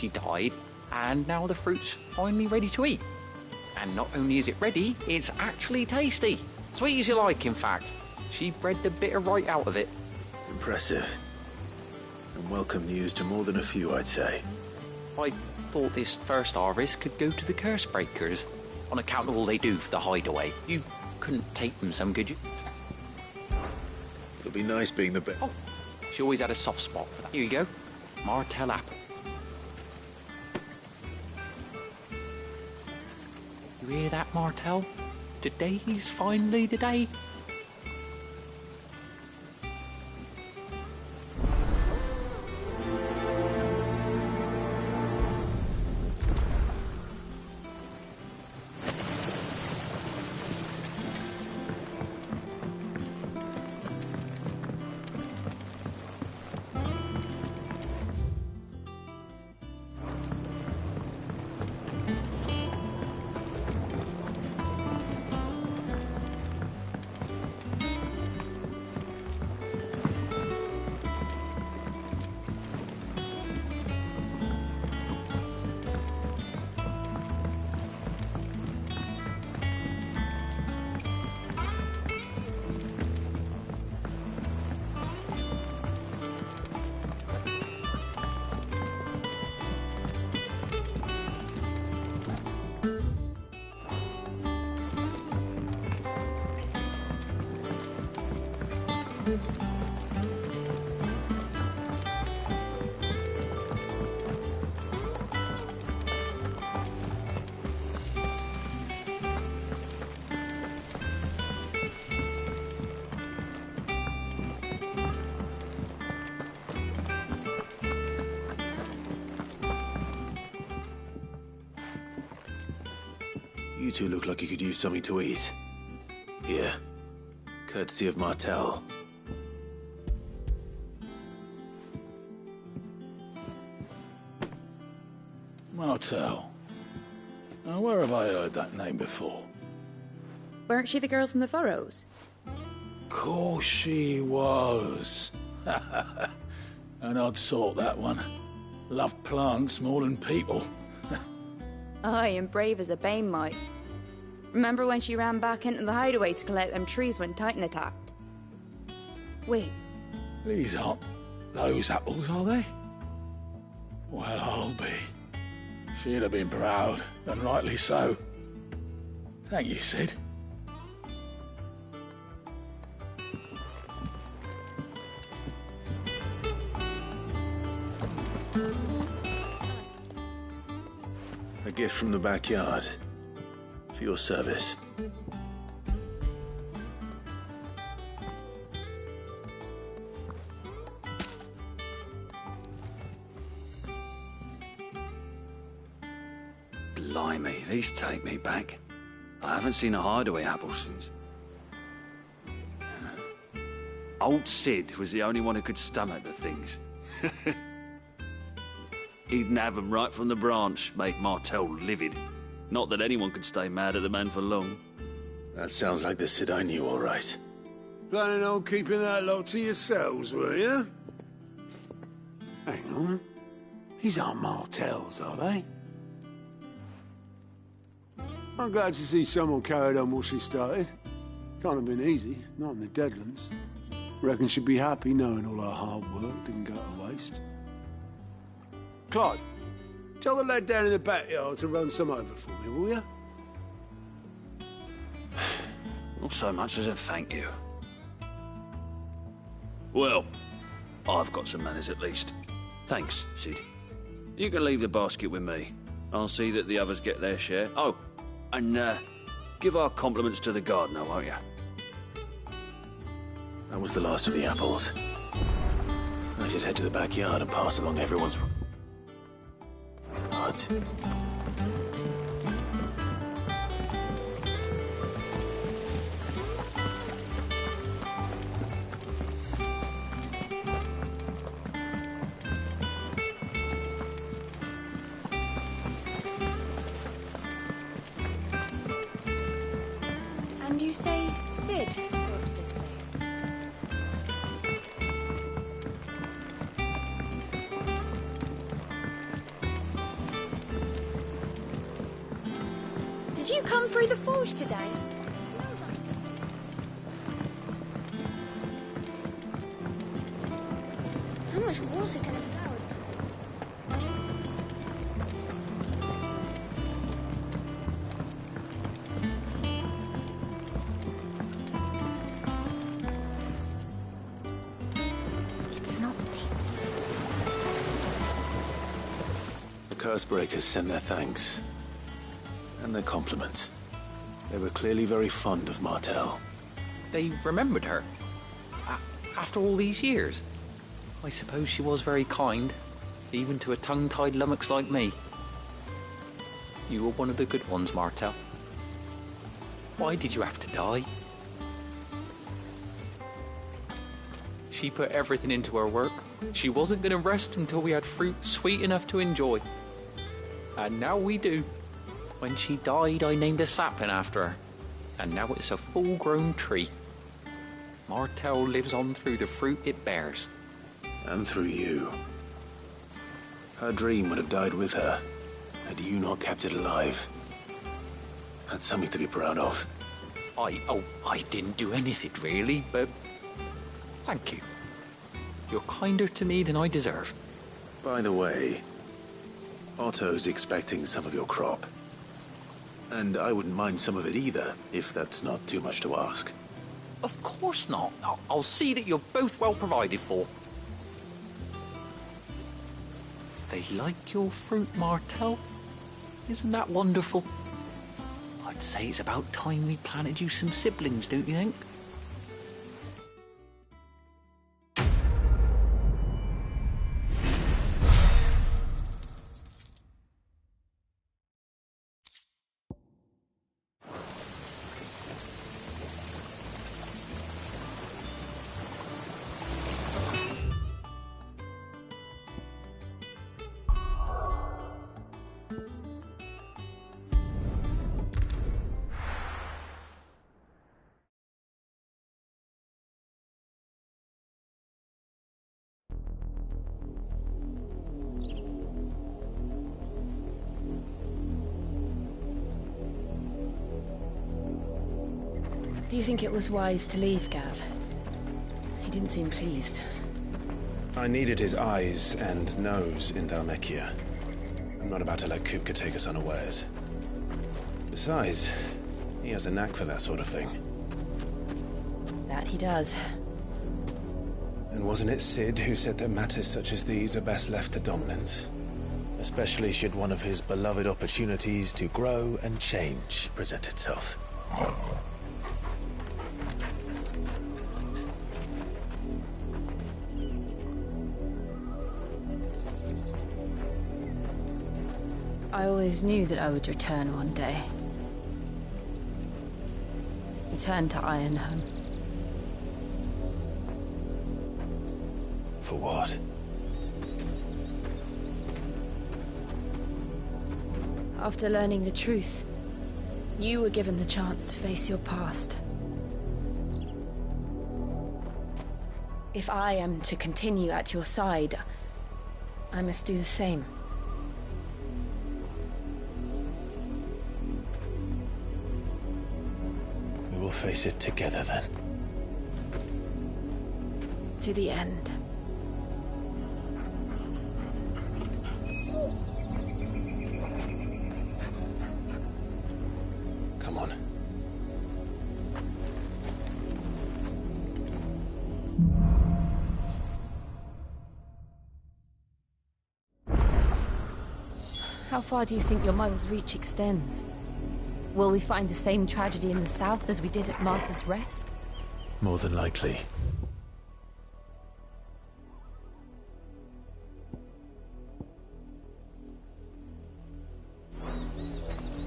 died, and now the fruit's finally ready to eat. And not only is it ready, it's actually tasty. Sweet as you like, in fact. She bred the bitter right out of it. Impressive. And welcome news to more than a few, I'd say. I thought this first harvest could go to the curse breakers, on account of all they do for the hideaway. You couldn't take them some, could you? It'll be nice being the best. Oh, she always had a soft spot for that. Here you go. Martel apple. You hear that, Martel? Today's finally the day. You two look like you could use something to eat. Here. Courtesy of Martel. Martel. Now, where have I heard that name before? Weren't she the girl from the Furrows? Course she was. An odd sort, that one. Loved plants more than people. Aye, and brave as a bane might. Remember when she ran back into the hideaway to collect them trees when Titan attacked? Wait. These aren't those apples, are they? Well, I'll be. She'd have been proud, and rightly so. Thank you, Sid. A gift from the backyard. For your service. Blimey, these take me back. I haven't seen a hideaway apple since. Old Sid was the only one who could stomach the things. He'd nab them right from the branch, make Martel livid. Not that anyone could stay mad at the man for long. That sounds like the Sid I knew, all right. Planning on keeping that lot to yourselves, were you? Hang on. These aren't Martels, are they? I'm glad to see someone carried on what she started. Can't have been easy, not in the Deadlands. Reckon she'd be happy knowing all her hard work didn't go to waste. Clyde, tell the lad down in the backyard to run some over for me, will you? Not so much as a thank you. Well, I've got some manners at least. Thanks, Sid. You can leave the basket with me. I'll see that the others get their share. Oh, and give our compliments to the gardener, won't you? That was the last of the apples. I should head to the backyard and pass along everyone's... What? And you say Sid brought to this place? Did you come through the forge today? It smells like How much water can a flower draw? It's not deep. The Cursebreakers sent their thanks. And their compliments. They were clearly very fond of Martel. They remembered her. After all these years. I suppose she was very kind, even to a tongue-tied lummox like me. You were one of the good ones, Martel. Why did you have to die? She put everything into her work. She wasn't going to rest until we had fruit sweet enough to enjoy. And now we do. When she died, I named a sapling after her. And now it's a full-grown tree. Martel lives on through the fruit it bears. And through you. Her dream would have died with her, had you not kept it alive. That's something to be proud of. I didn't do anything really, but thank you. You're kinder to me than I deserve. By the way, Otto's expecting some of your crop. And I wouldn't mind some of it either, if that's not too much to ask. Of course not. I'll see that you're both well provided for. They like your fruit, Martel. Isn't that wonderful? I'd say it's about time we planted you some siblings, don't you think? Do you think it was wise to leave, Gav? He didn't seem pleased. I needed his eyes and nose in Dhalmekia. I'm not about to let Kupka take us unawares. Besides, he has a knack for that sort of thing. That he does. And wasn't it Sid who said that matters such as these are best left to dominance? Especially should one of his beloved opportunities to grow and change present itself. I always knew that I would return one day. Return to Ironhome. For what? After learning the truth, you were given the chance to face your past. If I am to continue at your side, I must do the same. We will face it together then. To the end. Come on. How far do you think your mother's reach extends? Will we find the same tragedy in the south as we did at Martha's Rest? More than likely.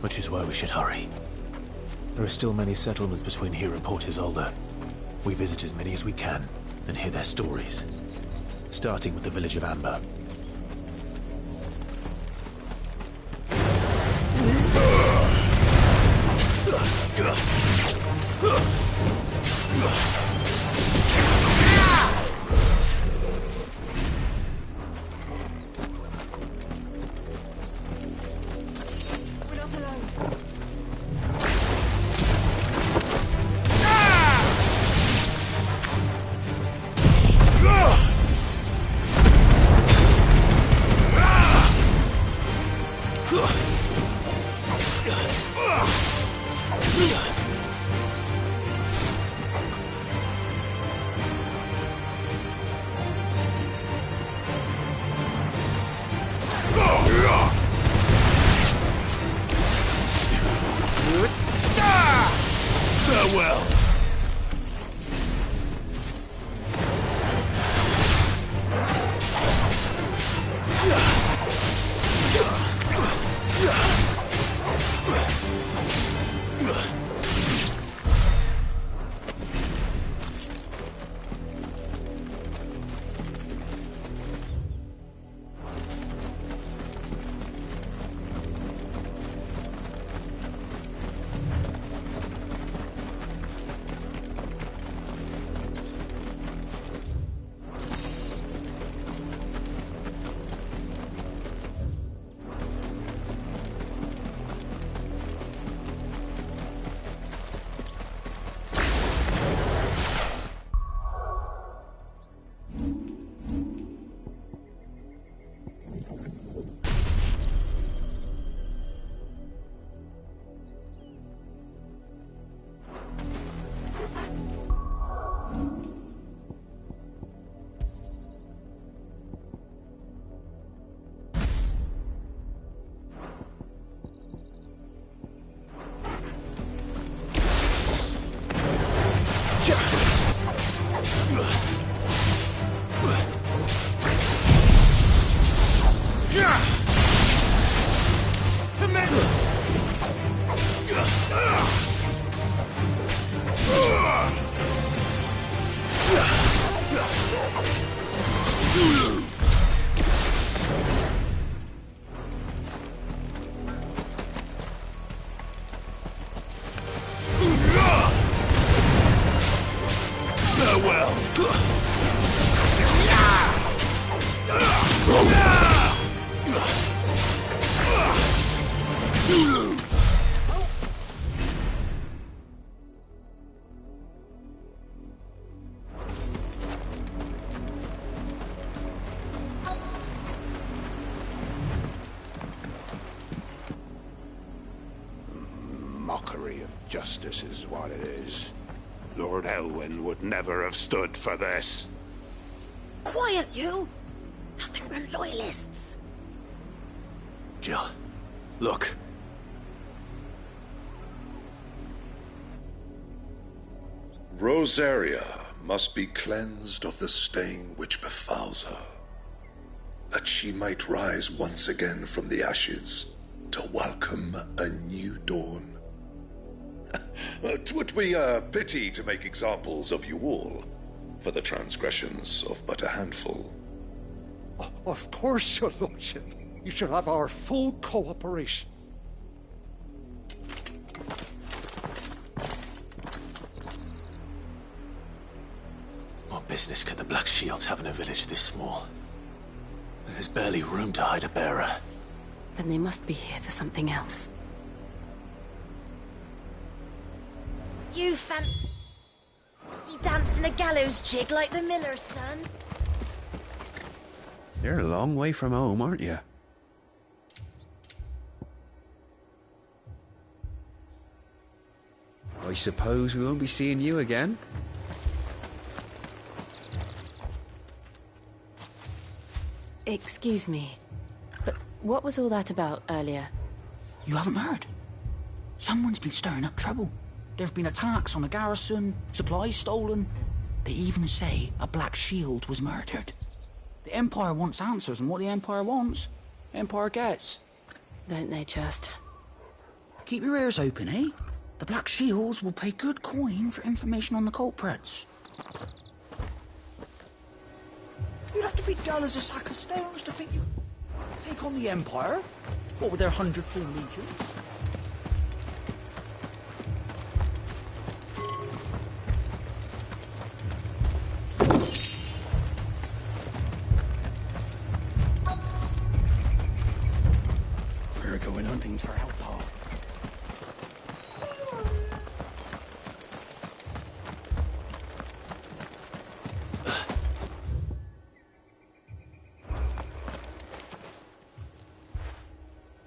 Which is why we should hurry. There are still many settlements between here and Port Isolde. We visit as many as we can and hear their stories. Starting with the village of Amber. We're not alone. Farewell. Mockery of justice is what it is. Lord Elwyn would never have stood for this. Quiet, you! Nothing but loyalists. Jill, look. Rosaria must be cleansed of the stain which befouls her, that she might rise once again from the ashes to welcome a new dawn. 'Twould be a pity to make examples of you all, for the transgressions of but a handful. Of course, your lordship. You shall have our full cooperation. What business could the Black Shields have in a village this small? There's barely room to hide a bearer. Then they must be here for something else. You fancy dancing a gallows jig like the miller's son? You're a long way from home, aren't you? I suppose we won't be seeing you again. Excuse me, but What was all that about earlier? You haven't heard? Someone's been stirring up trouble. There have been attacks on the garrison, supplies stolen. They even say a Black Shield was murdered. The Empire wants answers, and what the Empire wants, the Empire gets. Don't they just? Keep your ears open, eh? The Black Shields will pay good coin for information on the culprits. You'd have to be dull as a sack of stones to think you take on the Empire. What with their 100 full legions? We're going hunting for outlaws.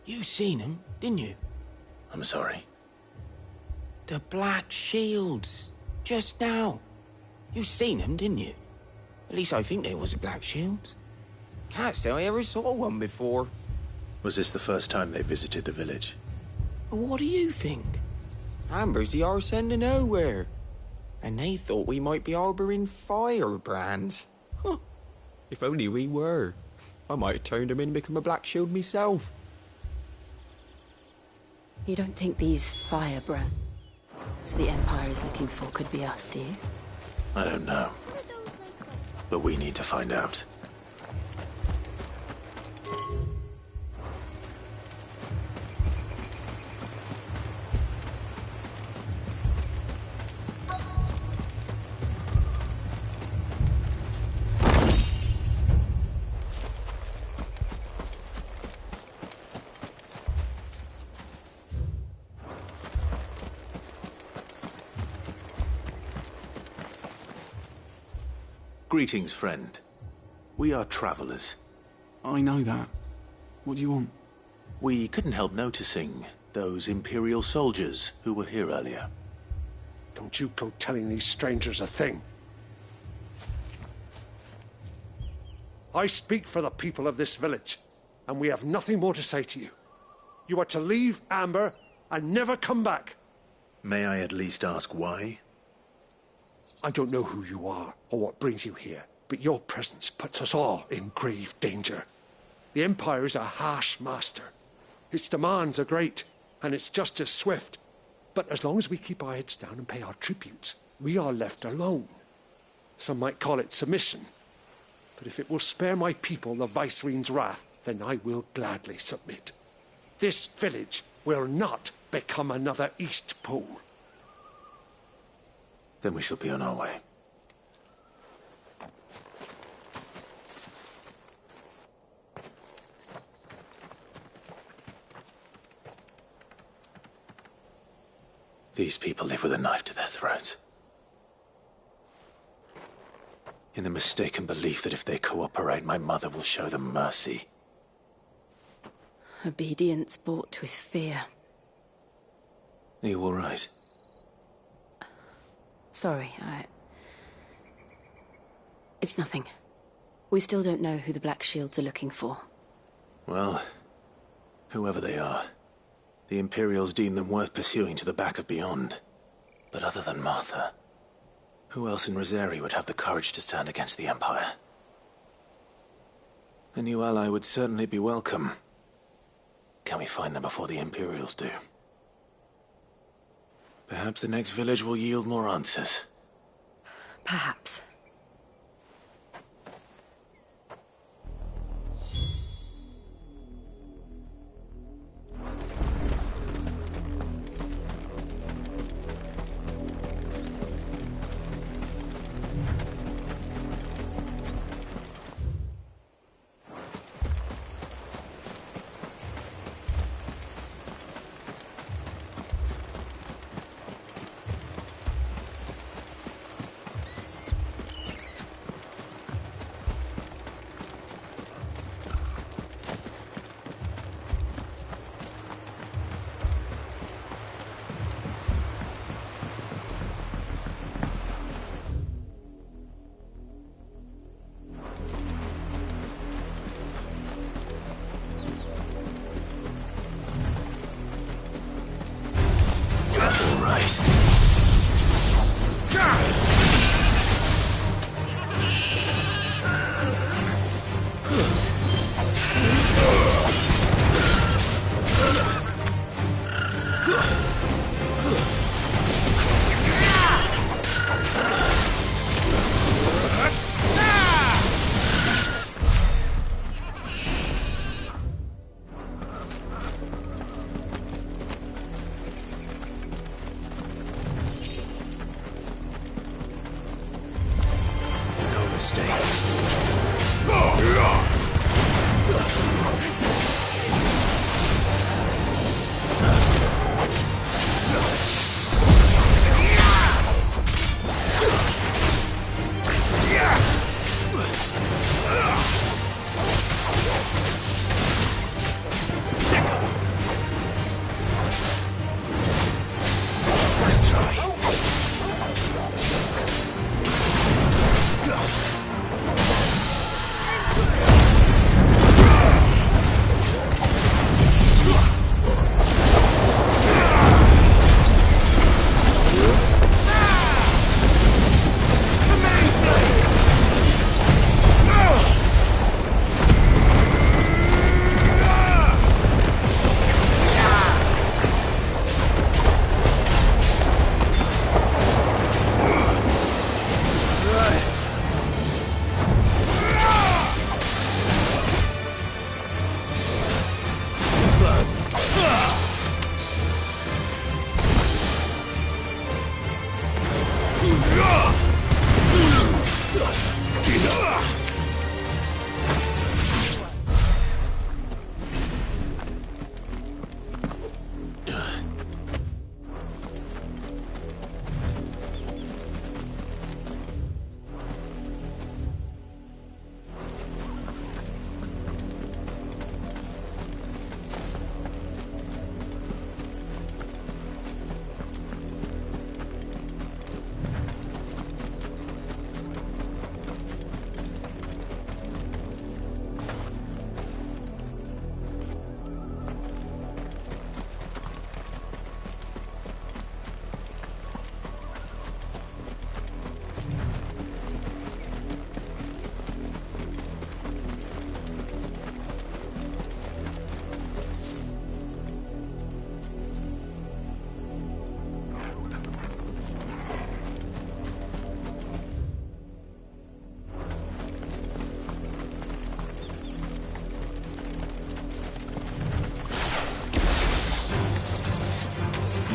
You seen him, didn't you? I'm sorry. The Black Shields. Just now. You seen them, didn't you? At least I think there was a Black Shields. Can't say I ever saw one before. Was this the first time they visited the village? What do you think? Amber's the arse end of nowhere. And they thought we might be harbouring firebrands. Huh. If only we were. I might have turned them in and become a Black Shield myself. You don't think these firebrands the Empire is looking for could be us, do you? I don't know. But we need to find out. Greetings, friend. We are travelers. I know that. What do you want? We couldn't help noticing those Imperial soldiers who were here earlier. Don't you go telling these strangers a thing. I speak for the people of this village, and we have nothing more to say to you. You are to leave Amber and never come back. May I at least ask why? I don't know who you are or what brings you here, but your presence puts us all in grave danger. The Empire is a harsh master. Its demands are great, and its justice swift. But as long as we keep our heads down and pay our tributes, we are left alone. Some might call it submission. But if it will spare my people the Viceroy's wrath, then I will gladly submit. This village will not become another Eastpool. Then we shall be on our way. These people live with a knife to their throats. In the mistaken belief that if they cooperate, my mother will show them mercy. Obedience bought with fear. Are you all right? Sorry, It's nothing. We still don't know who the Black Shields are looking for. Well, whoever they are, the Imperials deem them worth pursuing to the back of beyond. But other than Martha, who else in Rosari would have the courage to stand against the Empire? A new ally would certainly be welcome. Can we find them before the Imperials do? Perhaps the next village will yield more answers. Perhaps.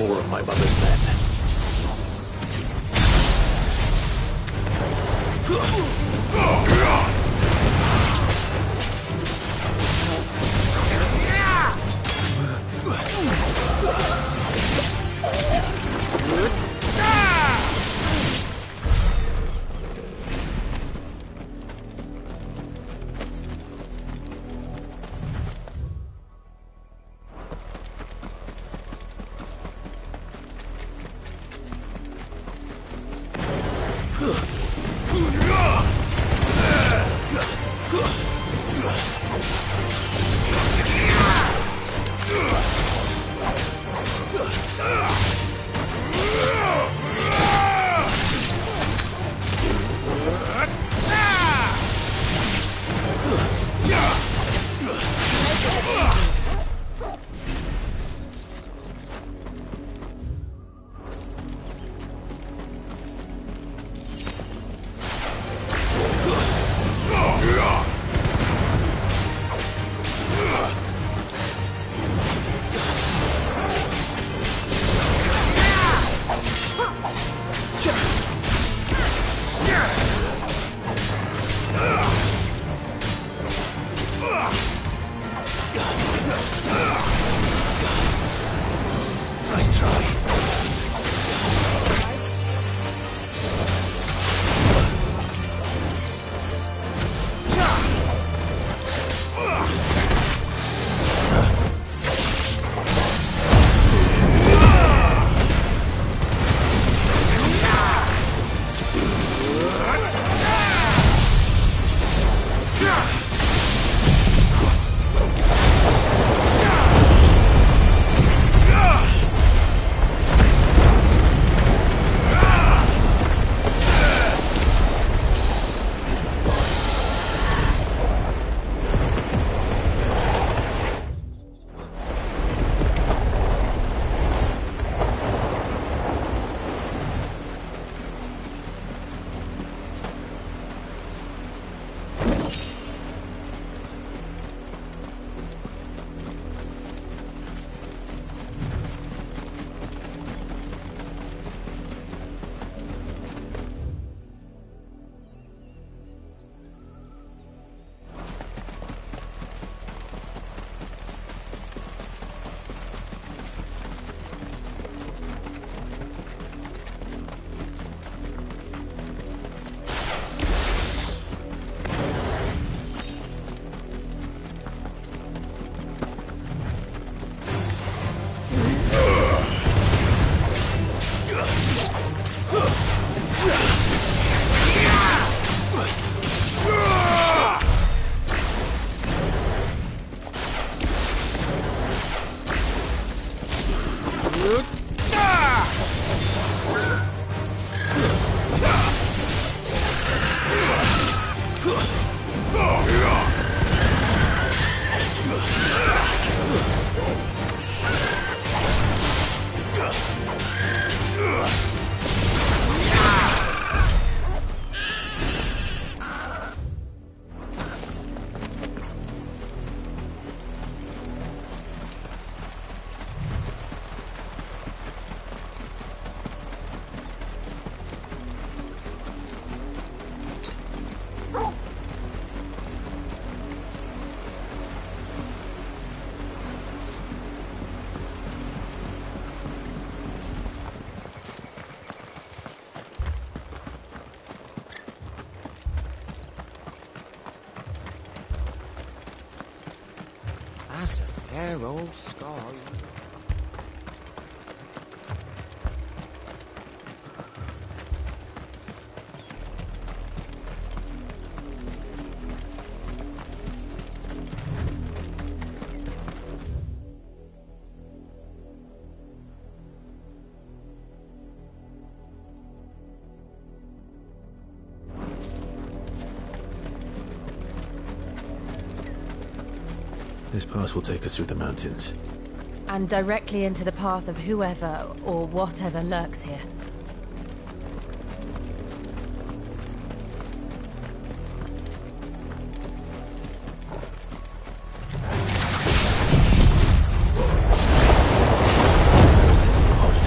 more of my mother's men. Nice try. That's a fair old scar. This pass will take us through the mountains. And directly into the path of whoever or whatever lurks here. The body.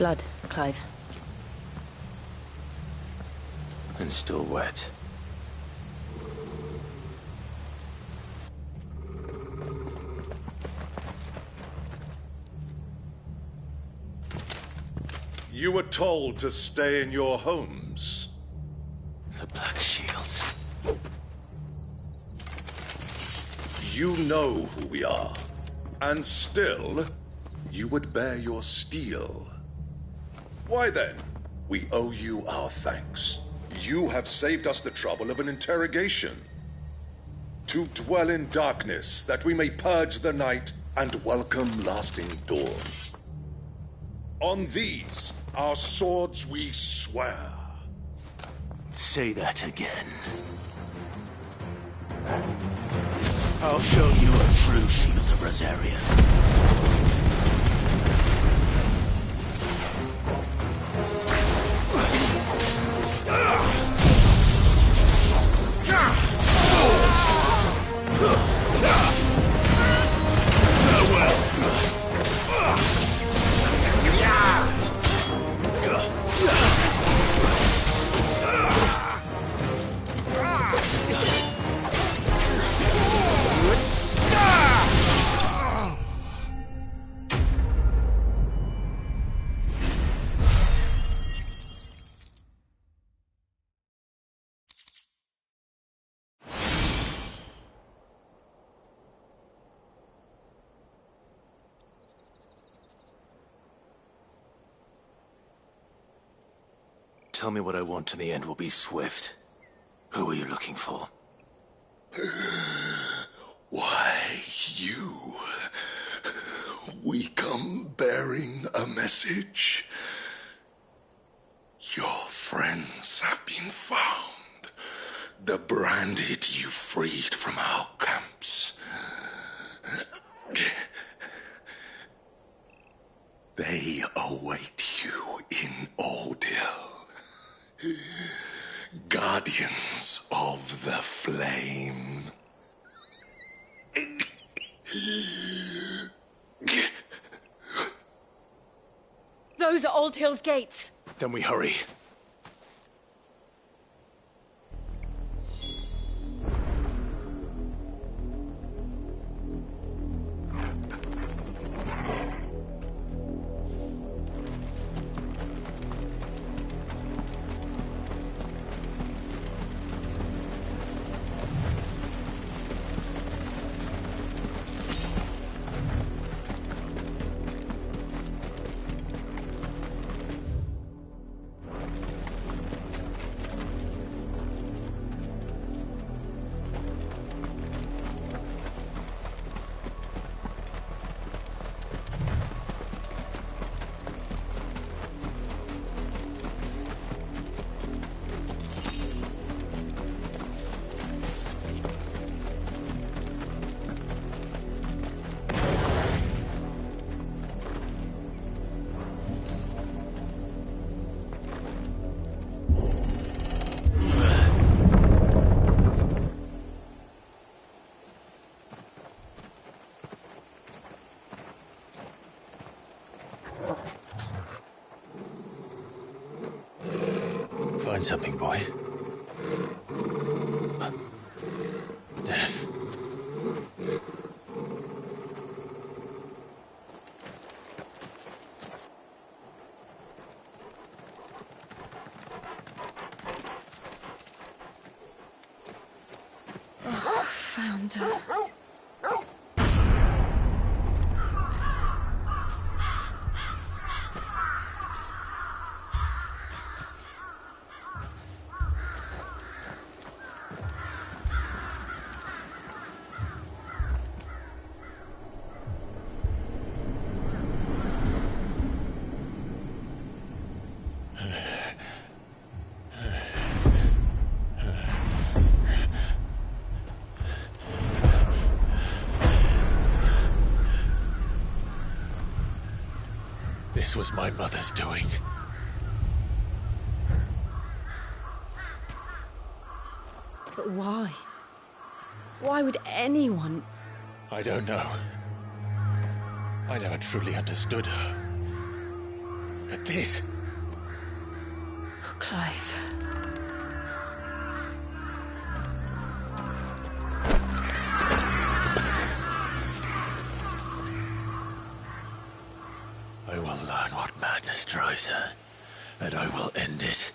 Blood, Clive. And still wet. You were told to stay in your homes. The Black Shields. You know who we are. And still, you would bear your steel. Why then, we owe you our thanks. You have saved us the trouble of an interrogation. To dwell in darkness, that we may purge the night and welcome lasting dawn. On these, our swords we swear. Say that again. I'll show you a true shield of Rosarian. Tell me what I want and the end will be swift. Who are you looking for? Why, you. We come bearing a message. Your friends have been found. The branded you freed from our camps. They await you in Ordeal. Guardians of the Flame. Those are Old Hill's gates. Then we hurry. Find something, boy. Death. Oh, found her. This was my mother's doing. But why? Why would anyone... I don't know. I never truly understood her. But this... Oh, Clive. I will learn what madness drives her, and I will end it.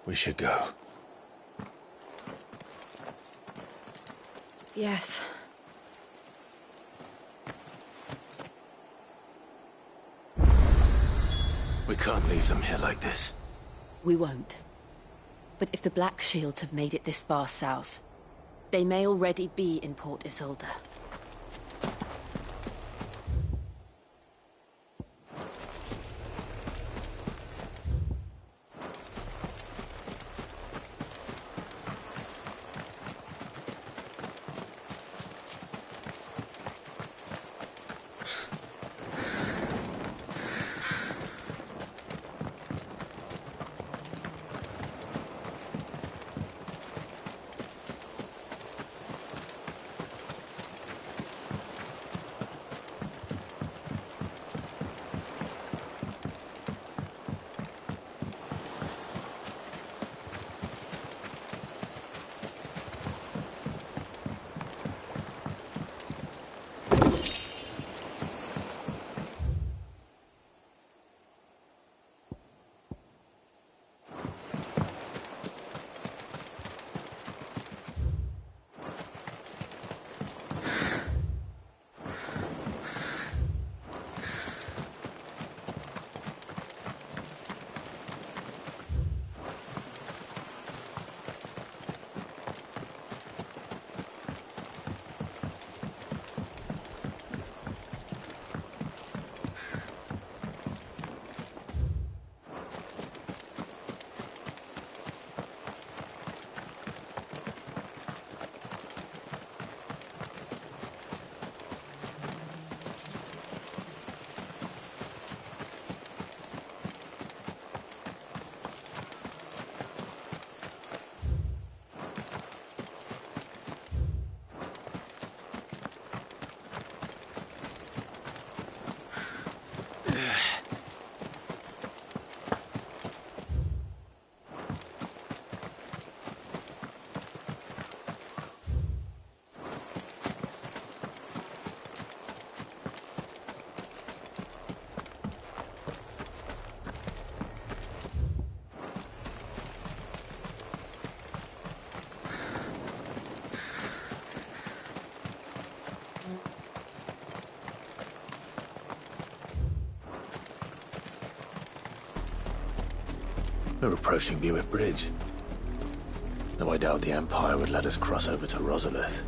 We should go. Yes. We can't leave them here like this. We won't. But if the Black Shields have made it this far south, they may already be in Port Isolde. We're approaching Buick Bridge. Though I doubt the Empire would let us cross over to Rosalith.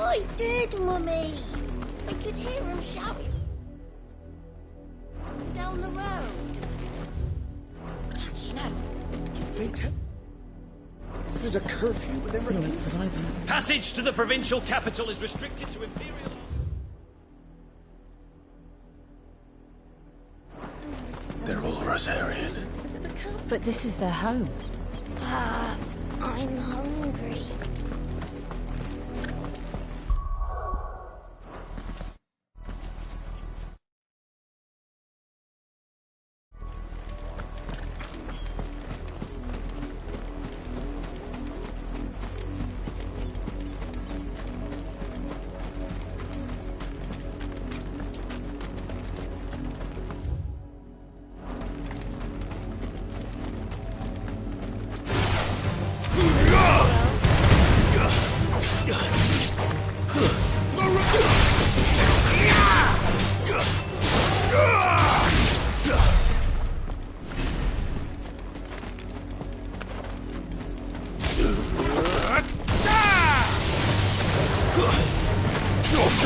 I did, Mummy. I could hear him shouting down the road. Snap! There's a curfew, but then we're Passage to the provincial capital is restricted to Imperial... They're all Rosarian. But this is their home. I'm hungry.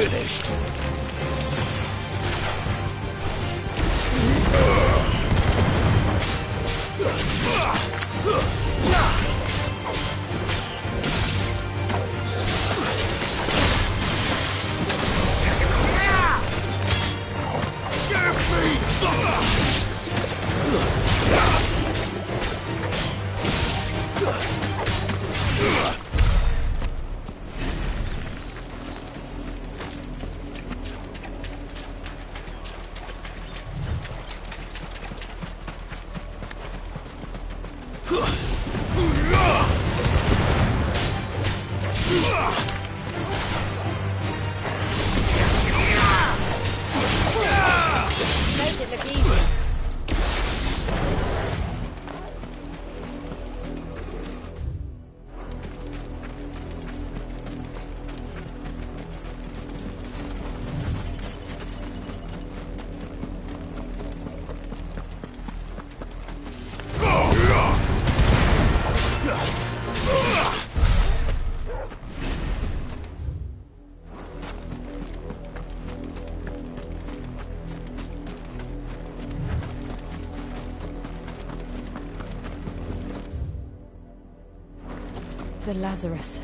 finished. Make it look easy. The Lazarus.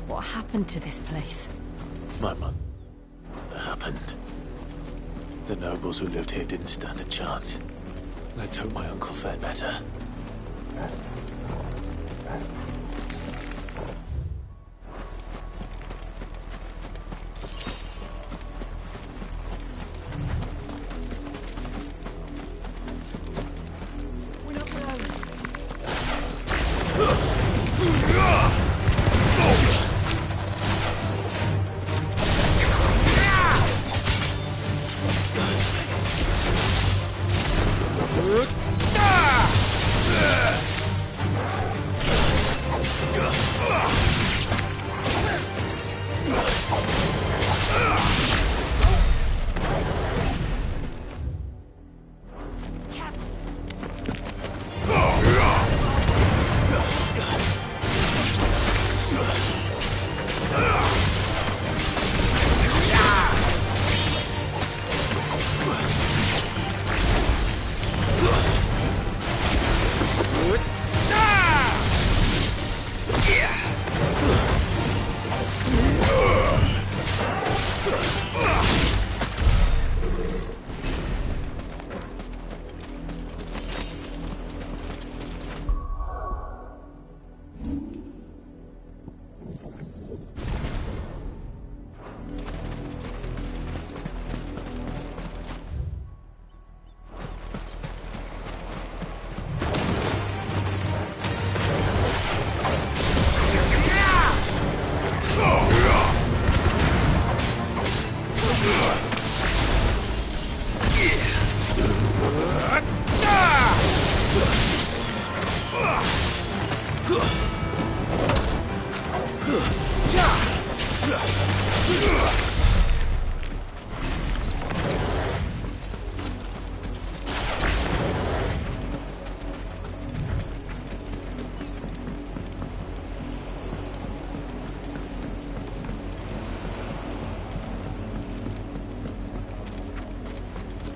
What happened to this place? My mother. What happened? The nobles who lived here didn't stand a chance. Let's hope my uncle fared better.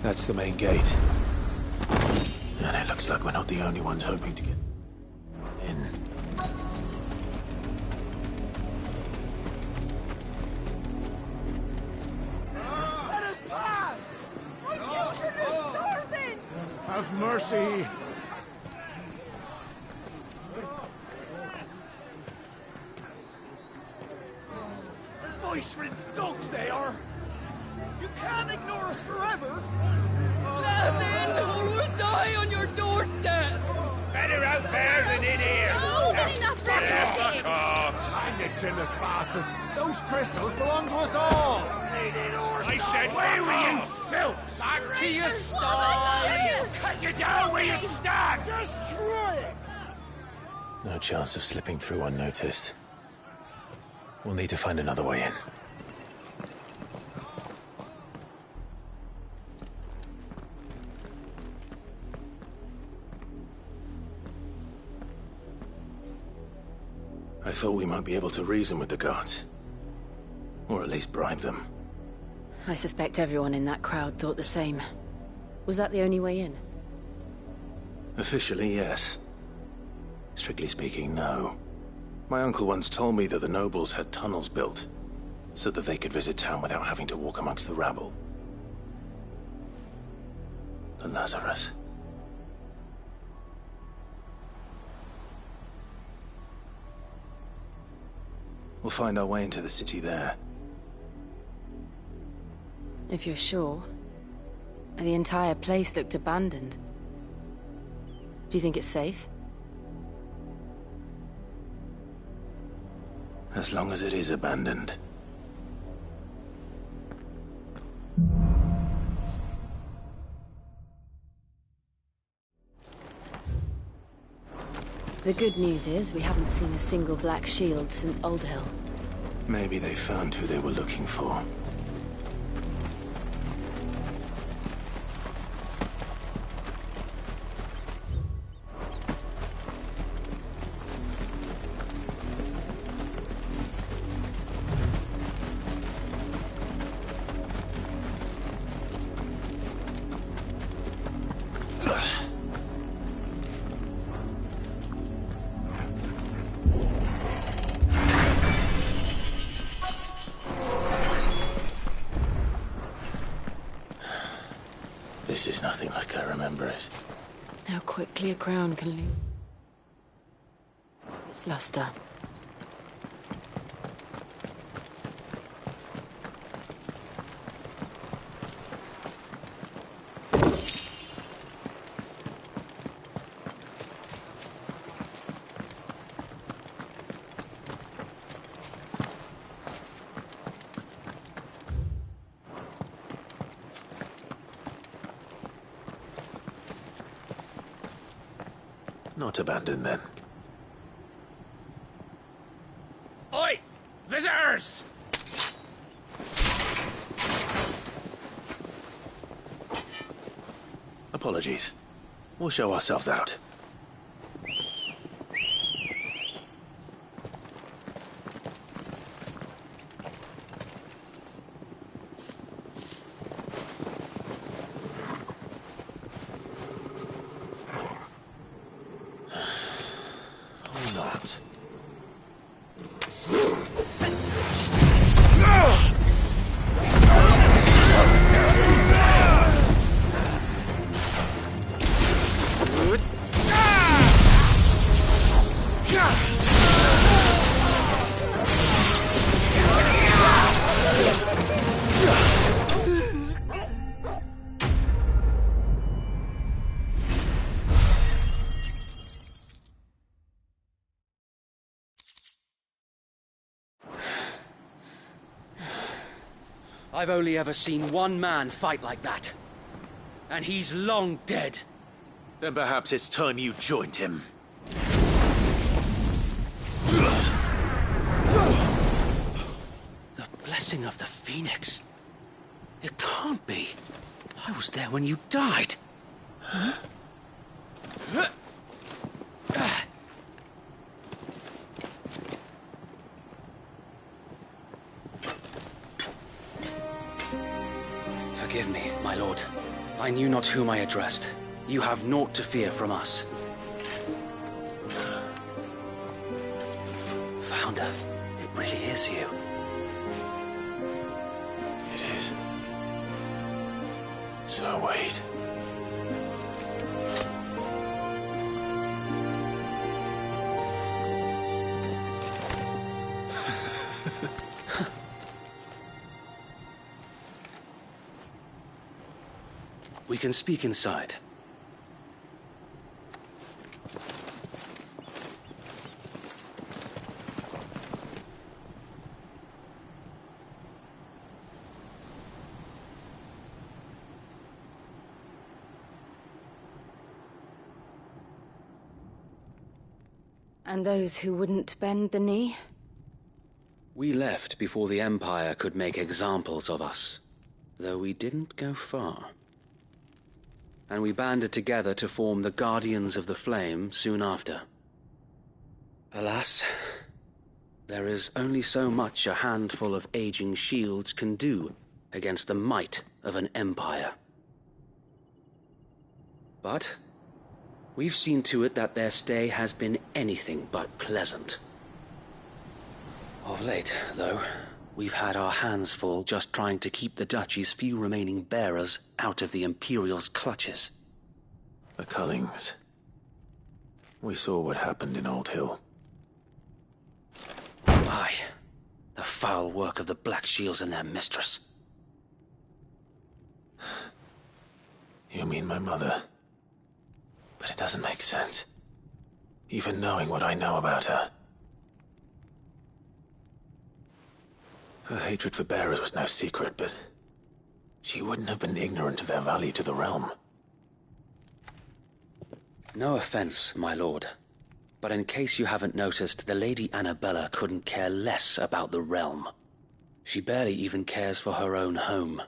That's the main gate. And it looks like we're not the only ones hoping to get in. Let us pass! My children are starving! Have mercy. Voice-rinsed dogs they are! You can't ignore us forever! Let us in, or we'll die on your doorstep! Better out there than in here! More than enough for Fuck off! Hang it, chinless bastards! Those crystals belong to us all! I said, away with you, filth! Back to your sties! Cut you down where you stand! Destroy it! No chance of slipping through unnoticed. We'll need to find another way in. I thought we might be able to reason with the guards. Or at least bribe them. I suspect everyone in that crowd thought the same. Was that the only way in? Officially, yes. Strictly speaking, no. My uncle once told me that the nobles had tunnels built, so that they could visit town without having to walk amongst the rabble. The Lazarus. We'll find our way into the city there. If you're sure. The entire place looked abandoned. Do you think it's safe? As long as it is abandoned. The good news is we haven't seen a single black shield since Old Hill. Maybe they found who they were looking for. This is nothing like I remember it. How quickly a crown can lose its luster. Not abandoned, then. Oi! Visitors! Apologies. We'll show ourselves out. I've only ever seen one man fight like that. And he's long dead. Then perhaps it's time you joined him. The blessing of the Phoenix. It can't be. I was there when you died. Huh? Forgive me, my lord. I knew not whom I addressed. You have naught to fear from us. Founder, it really is you. It is. So wait. We can speak inside. And those who wouldn't bend the knee? We left before the Empire could make examples of us, though we didn't go far. And we banded together to form the Guardians of the Flame soon after. Alas, There is only so much a handful of aging shields can do against the might of an empire. But we've seen to it that their stay has been anything but pleasant. Of late, though, we've had our hands full just trying to keep the Duchy's few remaining bearers out of the Imperial's clutches. The Cullings. We saw what happened in Old Hill. Aye. The foul work of the Black Shields and their mistress. You mean my mother? But it doesn't make sense. Even knowing what I know about her. Her hatred for bearers was no secret, but she wouldn't have been ignorant of their value to the realm. No offense, my lord. But in case you haven't noticed, the Lady Annabella couldn't care less about the realm. She barely even cares for her own home.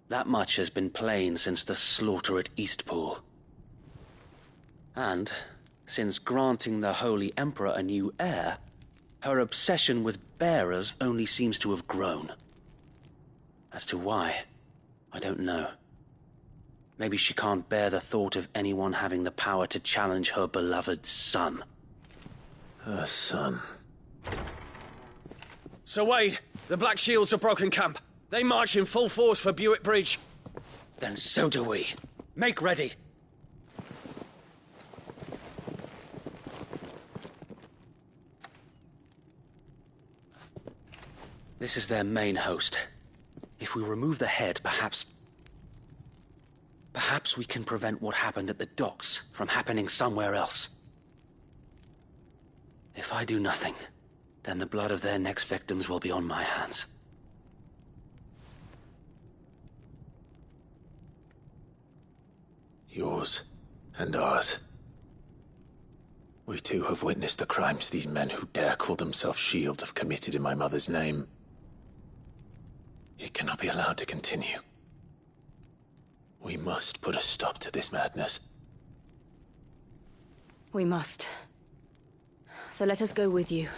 That much has been plain since the slaughter at Eastpool. And, since granting the Holy Emperor a new heir, her obsession with bearers only seems to have grown. As to why, I don't know. Maybe she can't bear the thought of anyone having the power to challenge her beloved son. Her son. Sir Wade, the Black Shields have broken camp. They march in full force for Buick Bridge. Then so do we. Make ready. This is their main host. If we remove the head, perhaps we can prevent what happened at the docks from happening somewhere else. If I do nothing, then the blood of their next victims will be on my hands. Yours and ours. We too have witnessed the crimes these men who dare call themselves shields have committed in my mother's name. It cannot be allowed to continue. We must put a stop to this madness. We must. So let us go with you.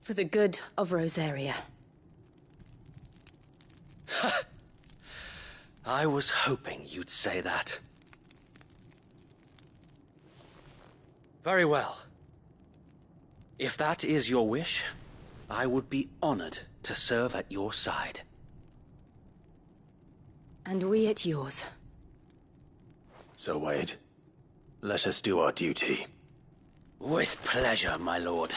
For the good of Rosaria. I was hoping you'd say that. Very well. If that is your wish, I would be honored to serve at your side. And we at yours. So, Wade, let us do our duty. With pleasure, my lord.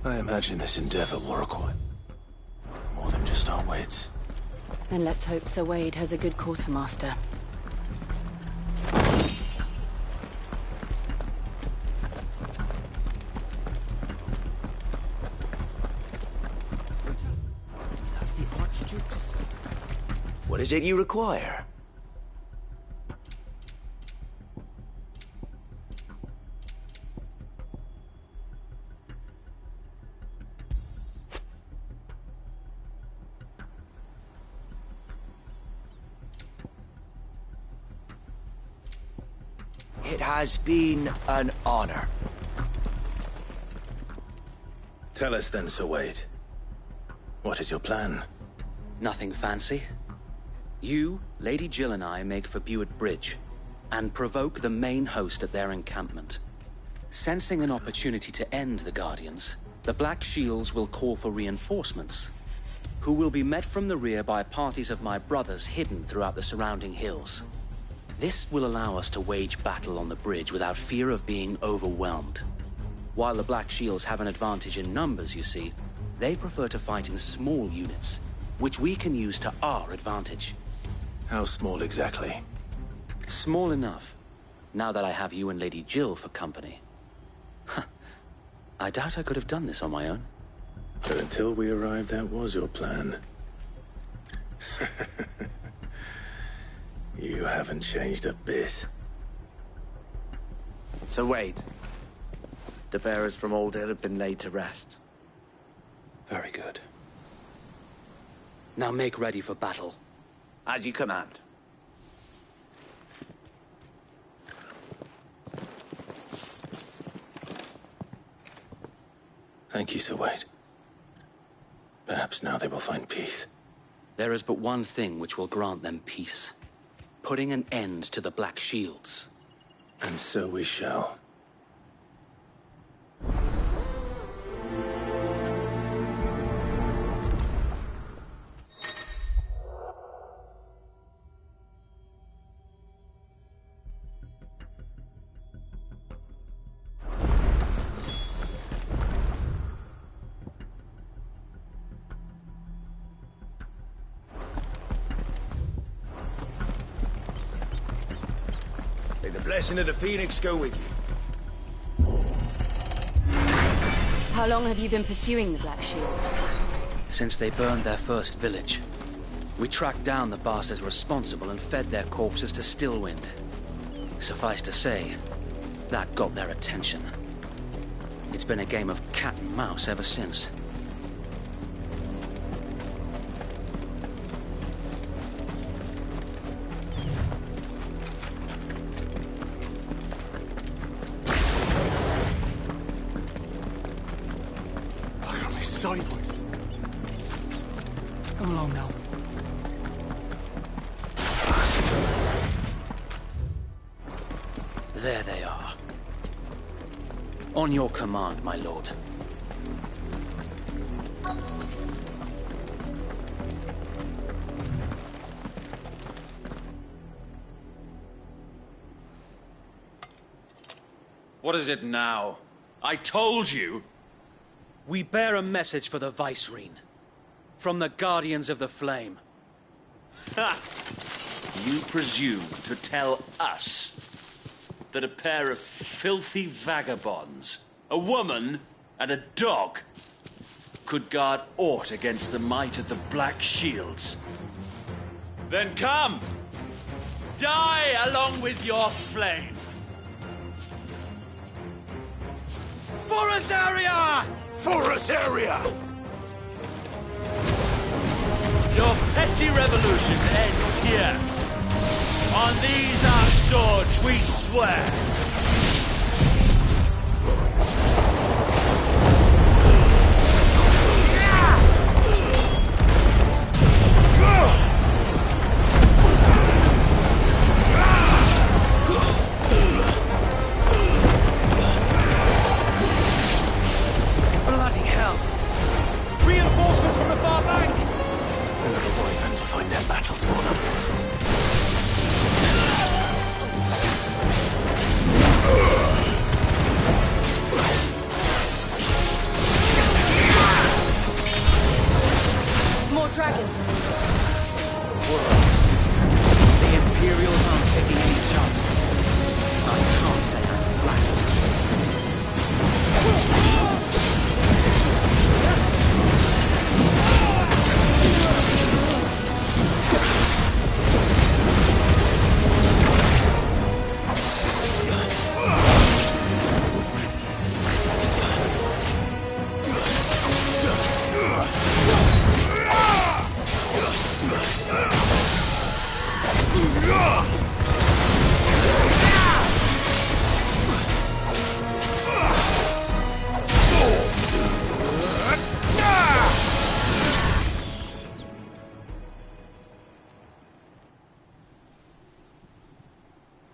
I imagine this endeavor will require more than just our wits. Then let's hope Sir Wade has a good quartermaster. That's the Archduke's. What is it you require? It has been an honor. Tell us then, Sir Wade. What is your plan? Nothing fancy. You, Lady Jill and I make for Buick Bridge, and provoke the main host at their encampment. Sensing an opportunity to end the Guardians, the Black Shields will call for reinforcements, who will be met from the rear by parties of my brothers hidden throughout the surrounding hills. This will allow us to wage battle on the bridge without fear of being overwhelmed. While the Black Shields have an advantage in numbers, you see, they prefer to fight in small units, which we can use to our advantage. How small exactly? Small enough, now that I have you and Lady Jill for company. I doubt I could have done this on my own. But until we arrived, that was your plan. You haven't changed a bit. Sir Wade, the bearers from Old Hill have been laid to rest. Very good. Now make ready for battle. As you command. Thank you, Sir Wade. Perhaps now they will find peace. There is but one thing which will grant them peace. Putting an end to the Black Shields. And so we shall. May the blessing of the Phoenix go with you. How long have you been pursuing the Black Shields? Since they burned their first village. We tracked down the bastards responsible and fed their corpses to Stillwind. Suffice to say, that got their attention. It's been a game of cat and mouse ever since. Sideways. Come along now. There they are. On your command, my lord. What is it now? I told you! We bear a message for the Vicereine. From the Guardians of the Flame. Ha! You presume to tell us that a pair of filthy vagabonds, a woman and a dog, could guard aught against the might of the Black Shields? Then come! Die along with your flame! For Azaria! For Azaria! Your petty revolution ends here. On these our swords we swear. Bloody hell! Reinforcements from the far bank! A little wyvern to fight their battle for them. More dragons. The Imperials aren't taking any chances. I can't say I'm flattered.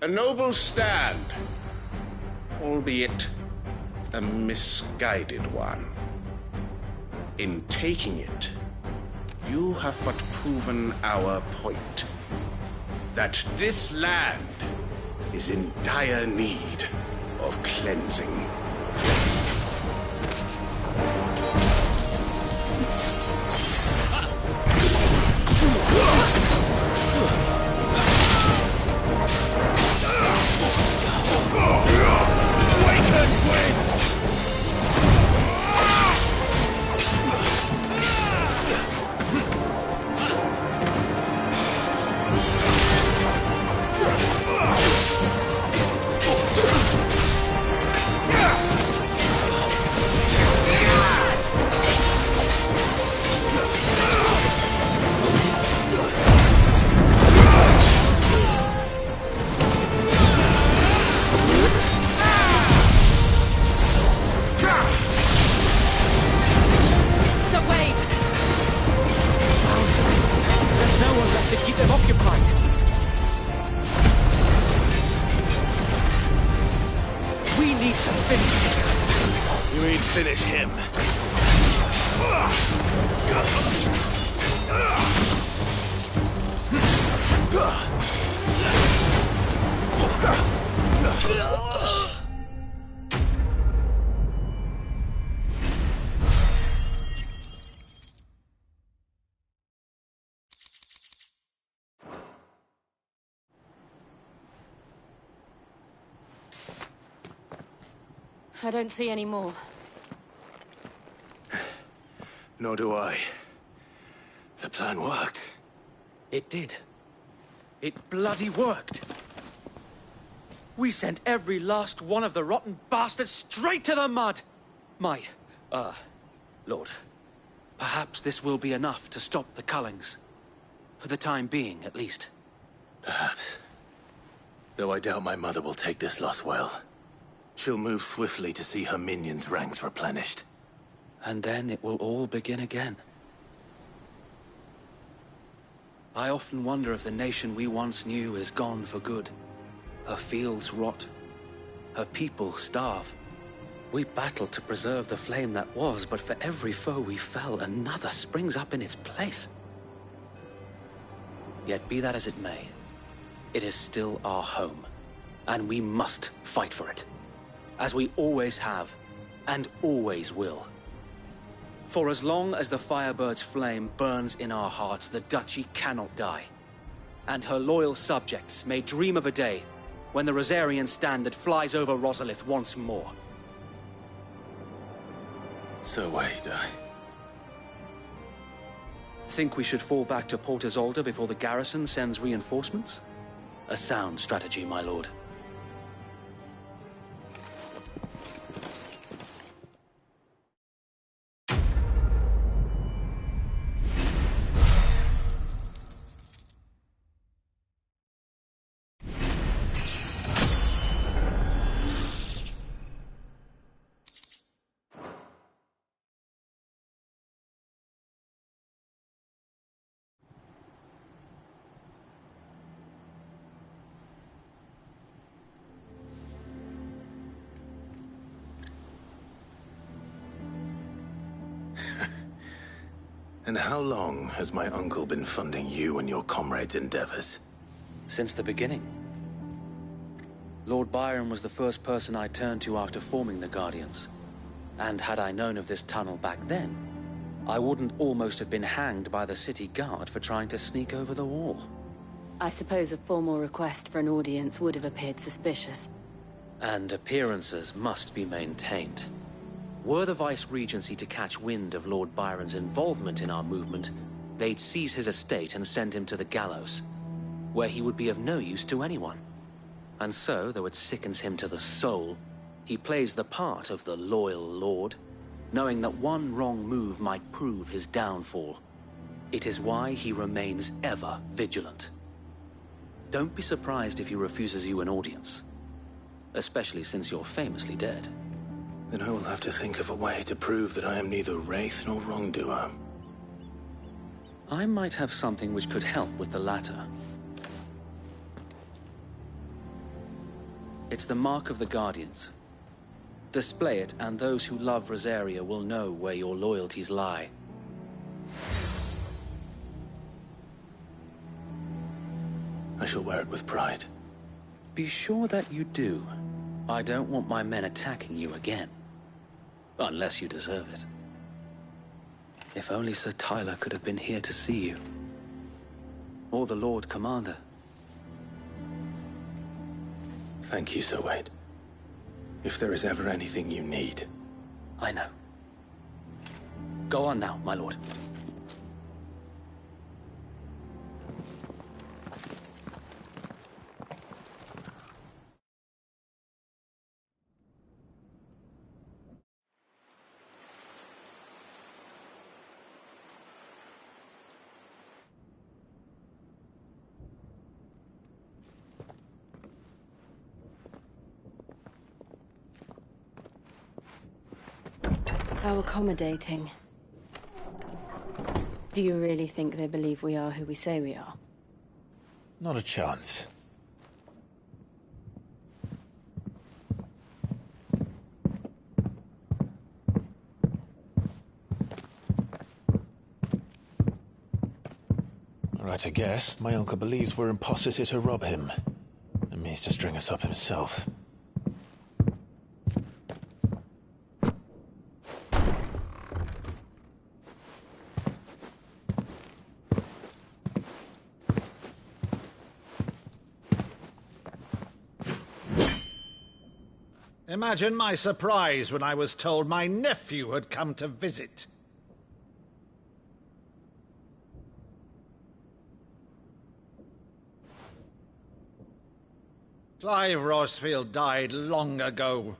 A noble stand, albeit a misguided one. In taking it, you have but proven our point. That this land is in dire need of cleansing. Yeah! to keep them occupied. We need to finish this. You mean finish him? I don't see any more. Nor do I. The plan worked. It did. It bloody worked. We sent every last one of the rotten bastards straight to the mud! Lord, perhaps this will be enough to stop the Cullings. For the time being, at least. Perhaps. Though I doubt my mother will take this loss well. She'll move swiftly to see her minions' ranks replenished. And then it will all begin again. I often wonder if the nation we once knew is gone for good. Her fields rot. Her people starve. We battled to preserve the flame that was, but for every foe we fell, another springs up in its place. Yet be that as it may, it is still our home, and we must fight for it. As we always have, and always will. For as long as the Firebird's flame burns in our hearts, the Duchy cannot die. And her loyal subjects may dream of a day when the Rosarian standard flies over Rosalith once more. So wait, Think we should fall back to Port Isolde before the garrison sends reinforcements? A sound strategy, my lord. And how long has my uncle been funding you and your comrades' endeavors? Since the beginning. Lord Byron was the first person I turned to after forming the Guardians. And had I known of this tunnel back then, I wouldn't almost have been hanged by the city guard for trying to sneak over the wall. I suppose a formal request for an audience would have appeared suspicious. And appearances must be maintained. Were the Vice-Regency to catch wind of Lord Byron's involvement in our movement, they'd seize his estate and send him to the gallows, where he would be of no use to anyone. And so, though it sickens him to the soul, he plays the part of the loyal lord, knowing that one wrong move might prove his downfall. It is why he remains ever vigilant. Don't be surprised if he refuses you an audience, especially since you're famously dead. Then I will have to think of a way to prove that I am neither wraith nor wrongdoer. I might have something which could help with the latter. It's the mark of the Guardians. Display it, and those who love Rosaria will know where your loyalties lie. I shall wear it with pride. Be sure that you do. I don't want my men attacking you again. Unless you deserve it. If only Sir Tyler could have been here to see you. Or the Lord Commander. Thank you, Sir Wade. If there is ever anything you need. I know. Go on now, my lord. How accommodating. Do you really think they believe we are who we say we are? Not a chance. Right, I guess. My uncle believes we're imposters here to rob him. And means to string us up himself. Imagine my surprise when I was told my nephew had come to visit. Clive Rosefield died long ago.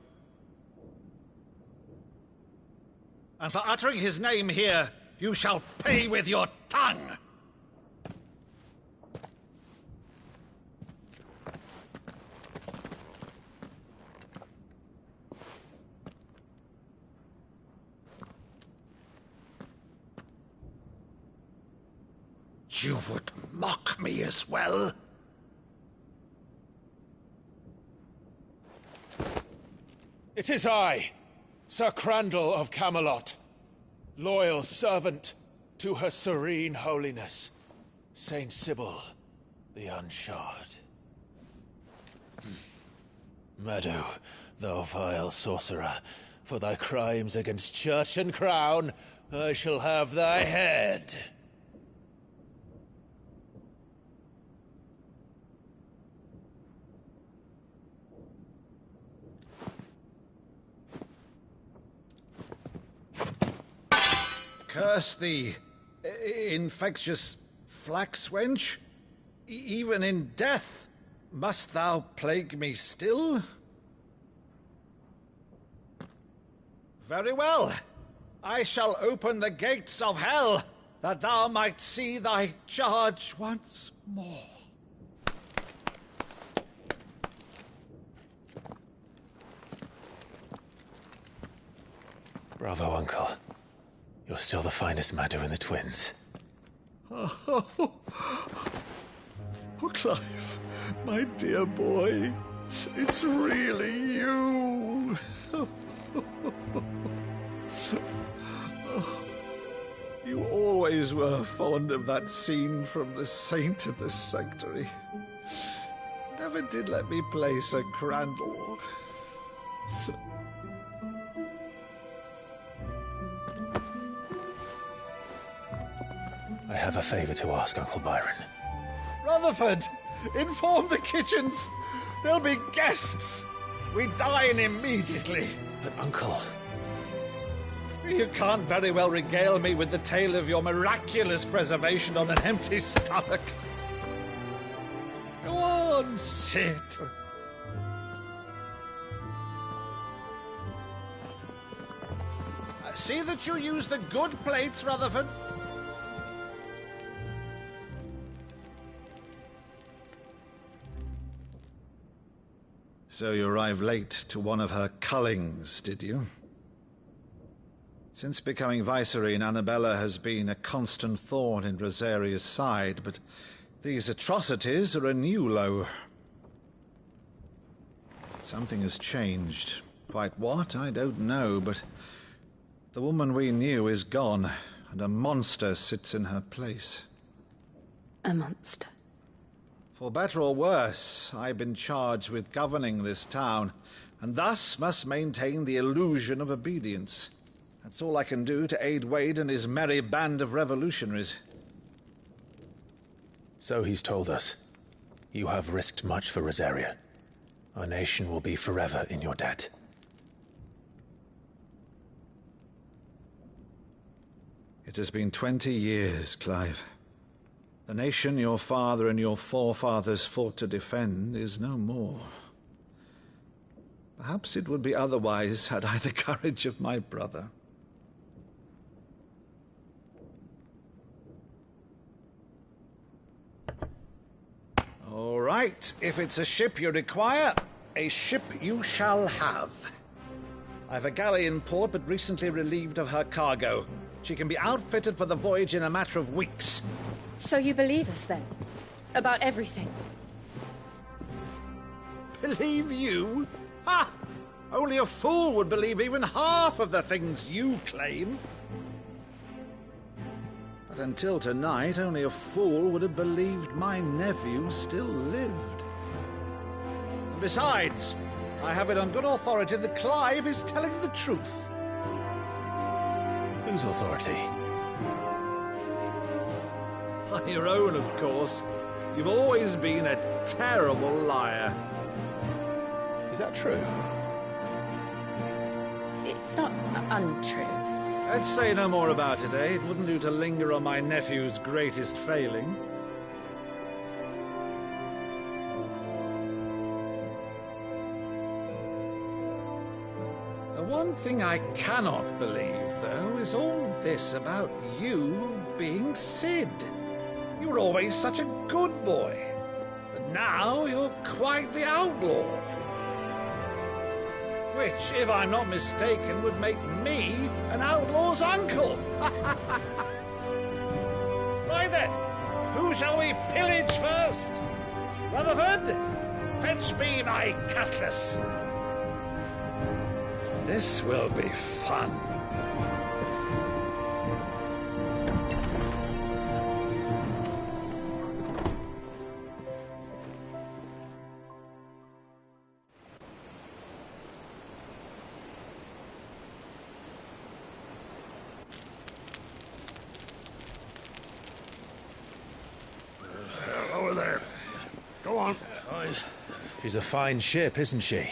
And for uttering his name here, you shall pay with your tongue! You would mock me as well? It is I, Sir Crandall of Camelot, loyal servant to Her Serene Holiness, Saint Sybil the Unshod. Meadow, thou vile sorcerer, for thy crimes against church and crown, I shall have thy head. Curse thee, infectious flax wench. Even in death, must thou plague me still? Very well. I shall open the gates of hell, that thou might see thy charge once more. Bravo, Uncle. You're still the finest Maddo in the twins. Oh, Clive, my dear boy, it's really you. You always were fond of that scene from The Saint in the Sanctuary. Never did let me play Sir Crandall. I have a favor to ask, Uncle Byron. Rutherford, inform the kitchens. There'll be guests. We dine immediately. But, Uncle... You can't very well regale me with the tale of your miraculous preservation on an empty stomach. Go on, sit. See that you use the good plates, Rutherford. So you arrived late to one of her cullings, did you? Since becoming Vicereine, Annabella has been a constant thorn in Rosaria's side, but these atrocities are a new low. Something has changed. Quite what, I don't know, but the woman we knew is gone, and a monster sits in her place. A monster? For better or worse, I've been charged with governing this town, and thus must maintain the illusion of obedience. That's all I can do to aid Wade and his merry band of revolutionaries. So he's told us. You have risked much for Rosaria. Our nation will be forever in your debt. It has been 20 years, Clive. The nation your father and your forefathers fought to defend is no more. Perhaps it would be otherwise had I the courage of my brother. All right, if it's a ship you require, a ship you shall have. I've a galley in port, but recently relieved of her cargo. She can be outfitted for the voyage in a matter of weeks. So you believe us, then? About everything. Believe you? Ha! Only a fool would believe even half of the things you claim. But until tonight, only a fool would have believed my nephew still lived. And besides, I have it on good authority that Clive is telling the truth. Whose authority? Your own, of course. You've always been a terrible liar. Is that true? It's not untrue. Let's say no more about it, eh? It wouldn't do to linger on my nephew's greatest failing. The one thing I cannot believe, though, is all this about you being Sid. You were always such a good boy, but now you're quite the outlaw. Which, if I'm not mistaken, would make me an outlaw's uncle. Right then, who shall we pillage first? Rutherford, fetch me my cutlass. This will be fun. Over there. Go on. She's a fine ship, isn't she?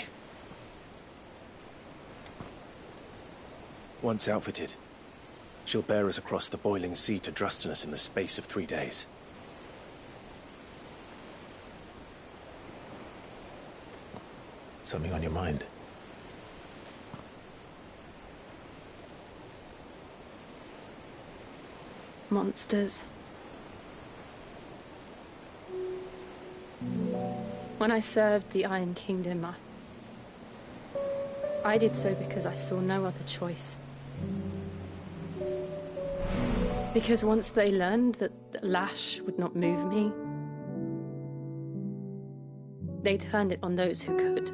Once outfitted, she'll bear us across the boiling sea to Drustinus in the space of 3 days. Something on your mind? Monsters. When I served the Iron Kingdom, I did so because I saw no other choice. Because once they learned that the lash would not move me, they turned it on those who could.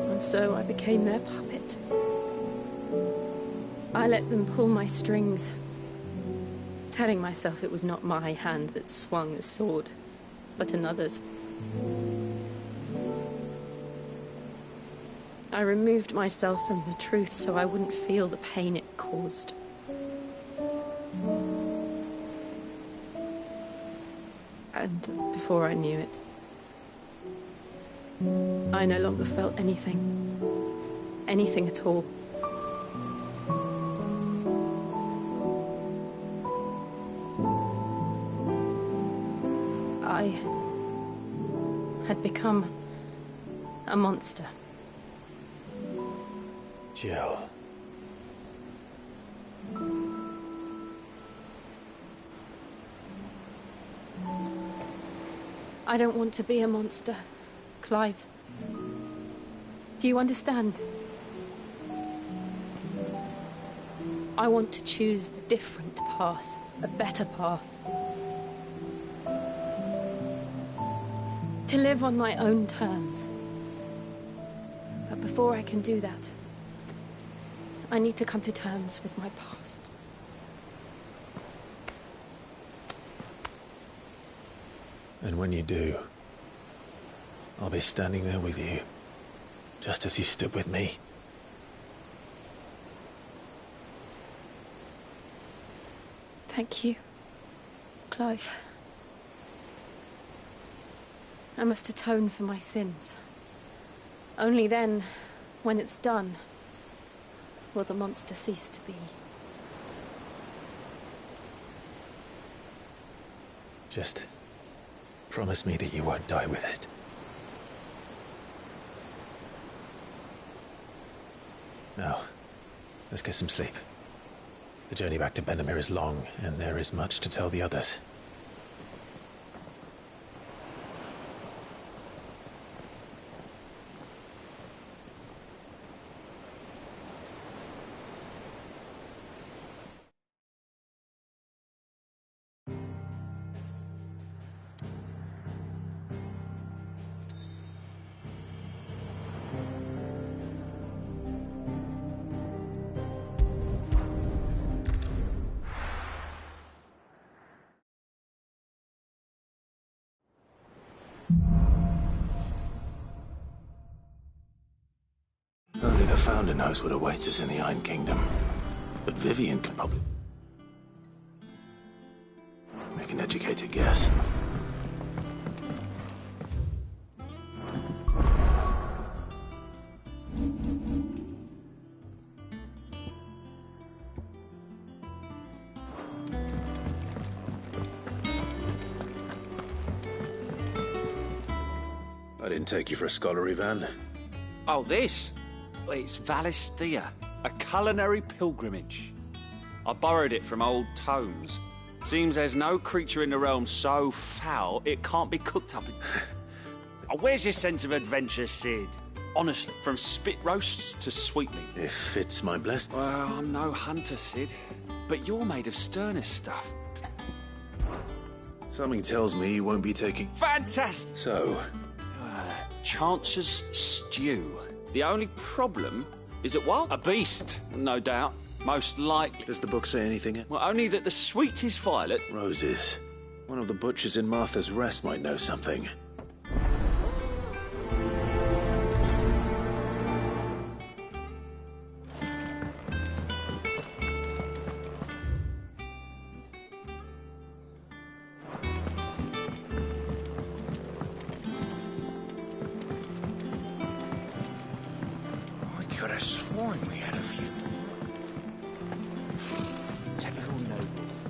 And so I became their puppet. I let them pull my strings, telling myself it was not my hand that swung a sword, but another's. I removed myself from the truth so I wouldn't feel the pain it caused. And before I knew it, I no longer felt anything. Anything at all. I had become a monster. Jill. I don't want to be a monster, Clive. Do you understand? I want to choose a different path, a better path. To live on my own terms. But before I can do that, I need to come to terms with my past. And when you do, I'll be standing there with you, just as you stood with me. Thank you, Clive. I must atone for my sins. Only then, when it's done, will the monster cease to be. Just promise me that you won't die with it. Now, let's get some sleep. The journey back to Benamir is long, and there is much to tell the others. Founder knows what awaits us in the Iron Kingdom. But Vivian could probably make an educated guess. I didn't take you for a scholar, Ivan. Oh, this? It's Valisthea, a culinary pilgrimage. I borrowed it from old tomes. Seems there's no creature in the realm so foul it can't be cooked up. Oh, where's your sense of adventure, Sid? Honestly, from spit roasts to sweetmeat. If it's my blessing. Well, I'm no hunter, Sid. But you're made of sterner stuff. Something tells me you won't be taking... Fantastic! So? Chance's stew. The only problem is that, well, a beast, no doubt. Most likely. Does the book say anything? Well, only that the sweetest violet... Roses. One of the butchers in Martha's Rest might know something. I could have sworn we had a few more. Typical nobles.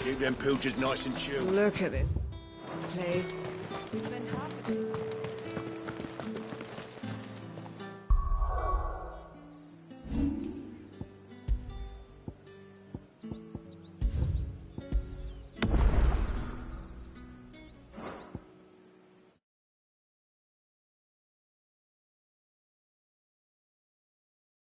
Keep them pilgers nice and chill. Look at this place. We spent half a day.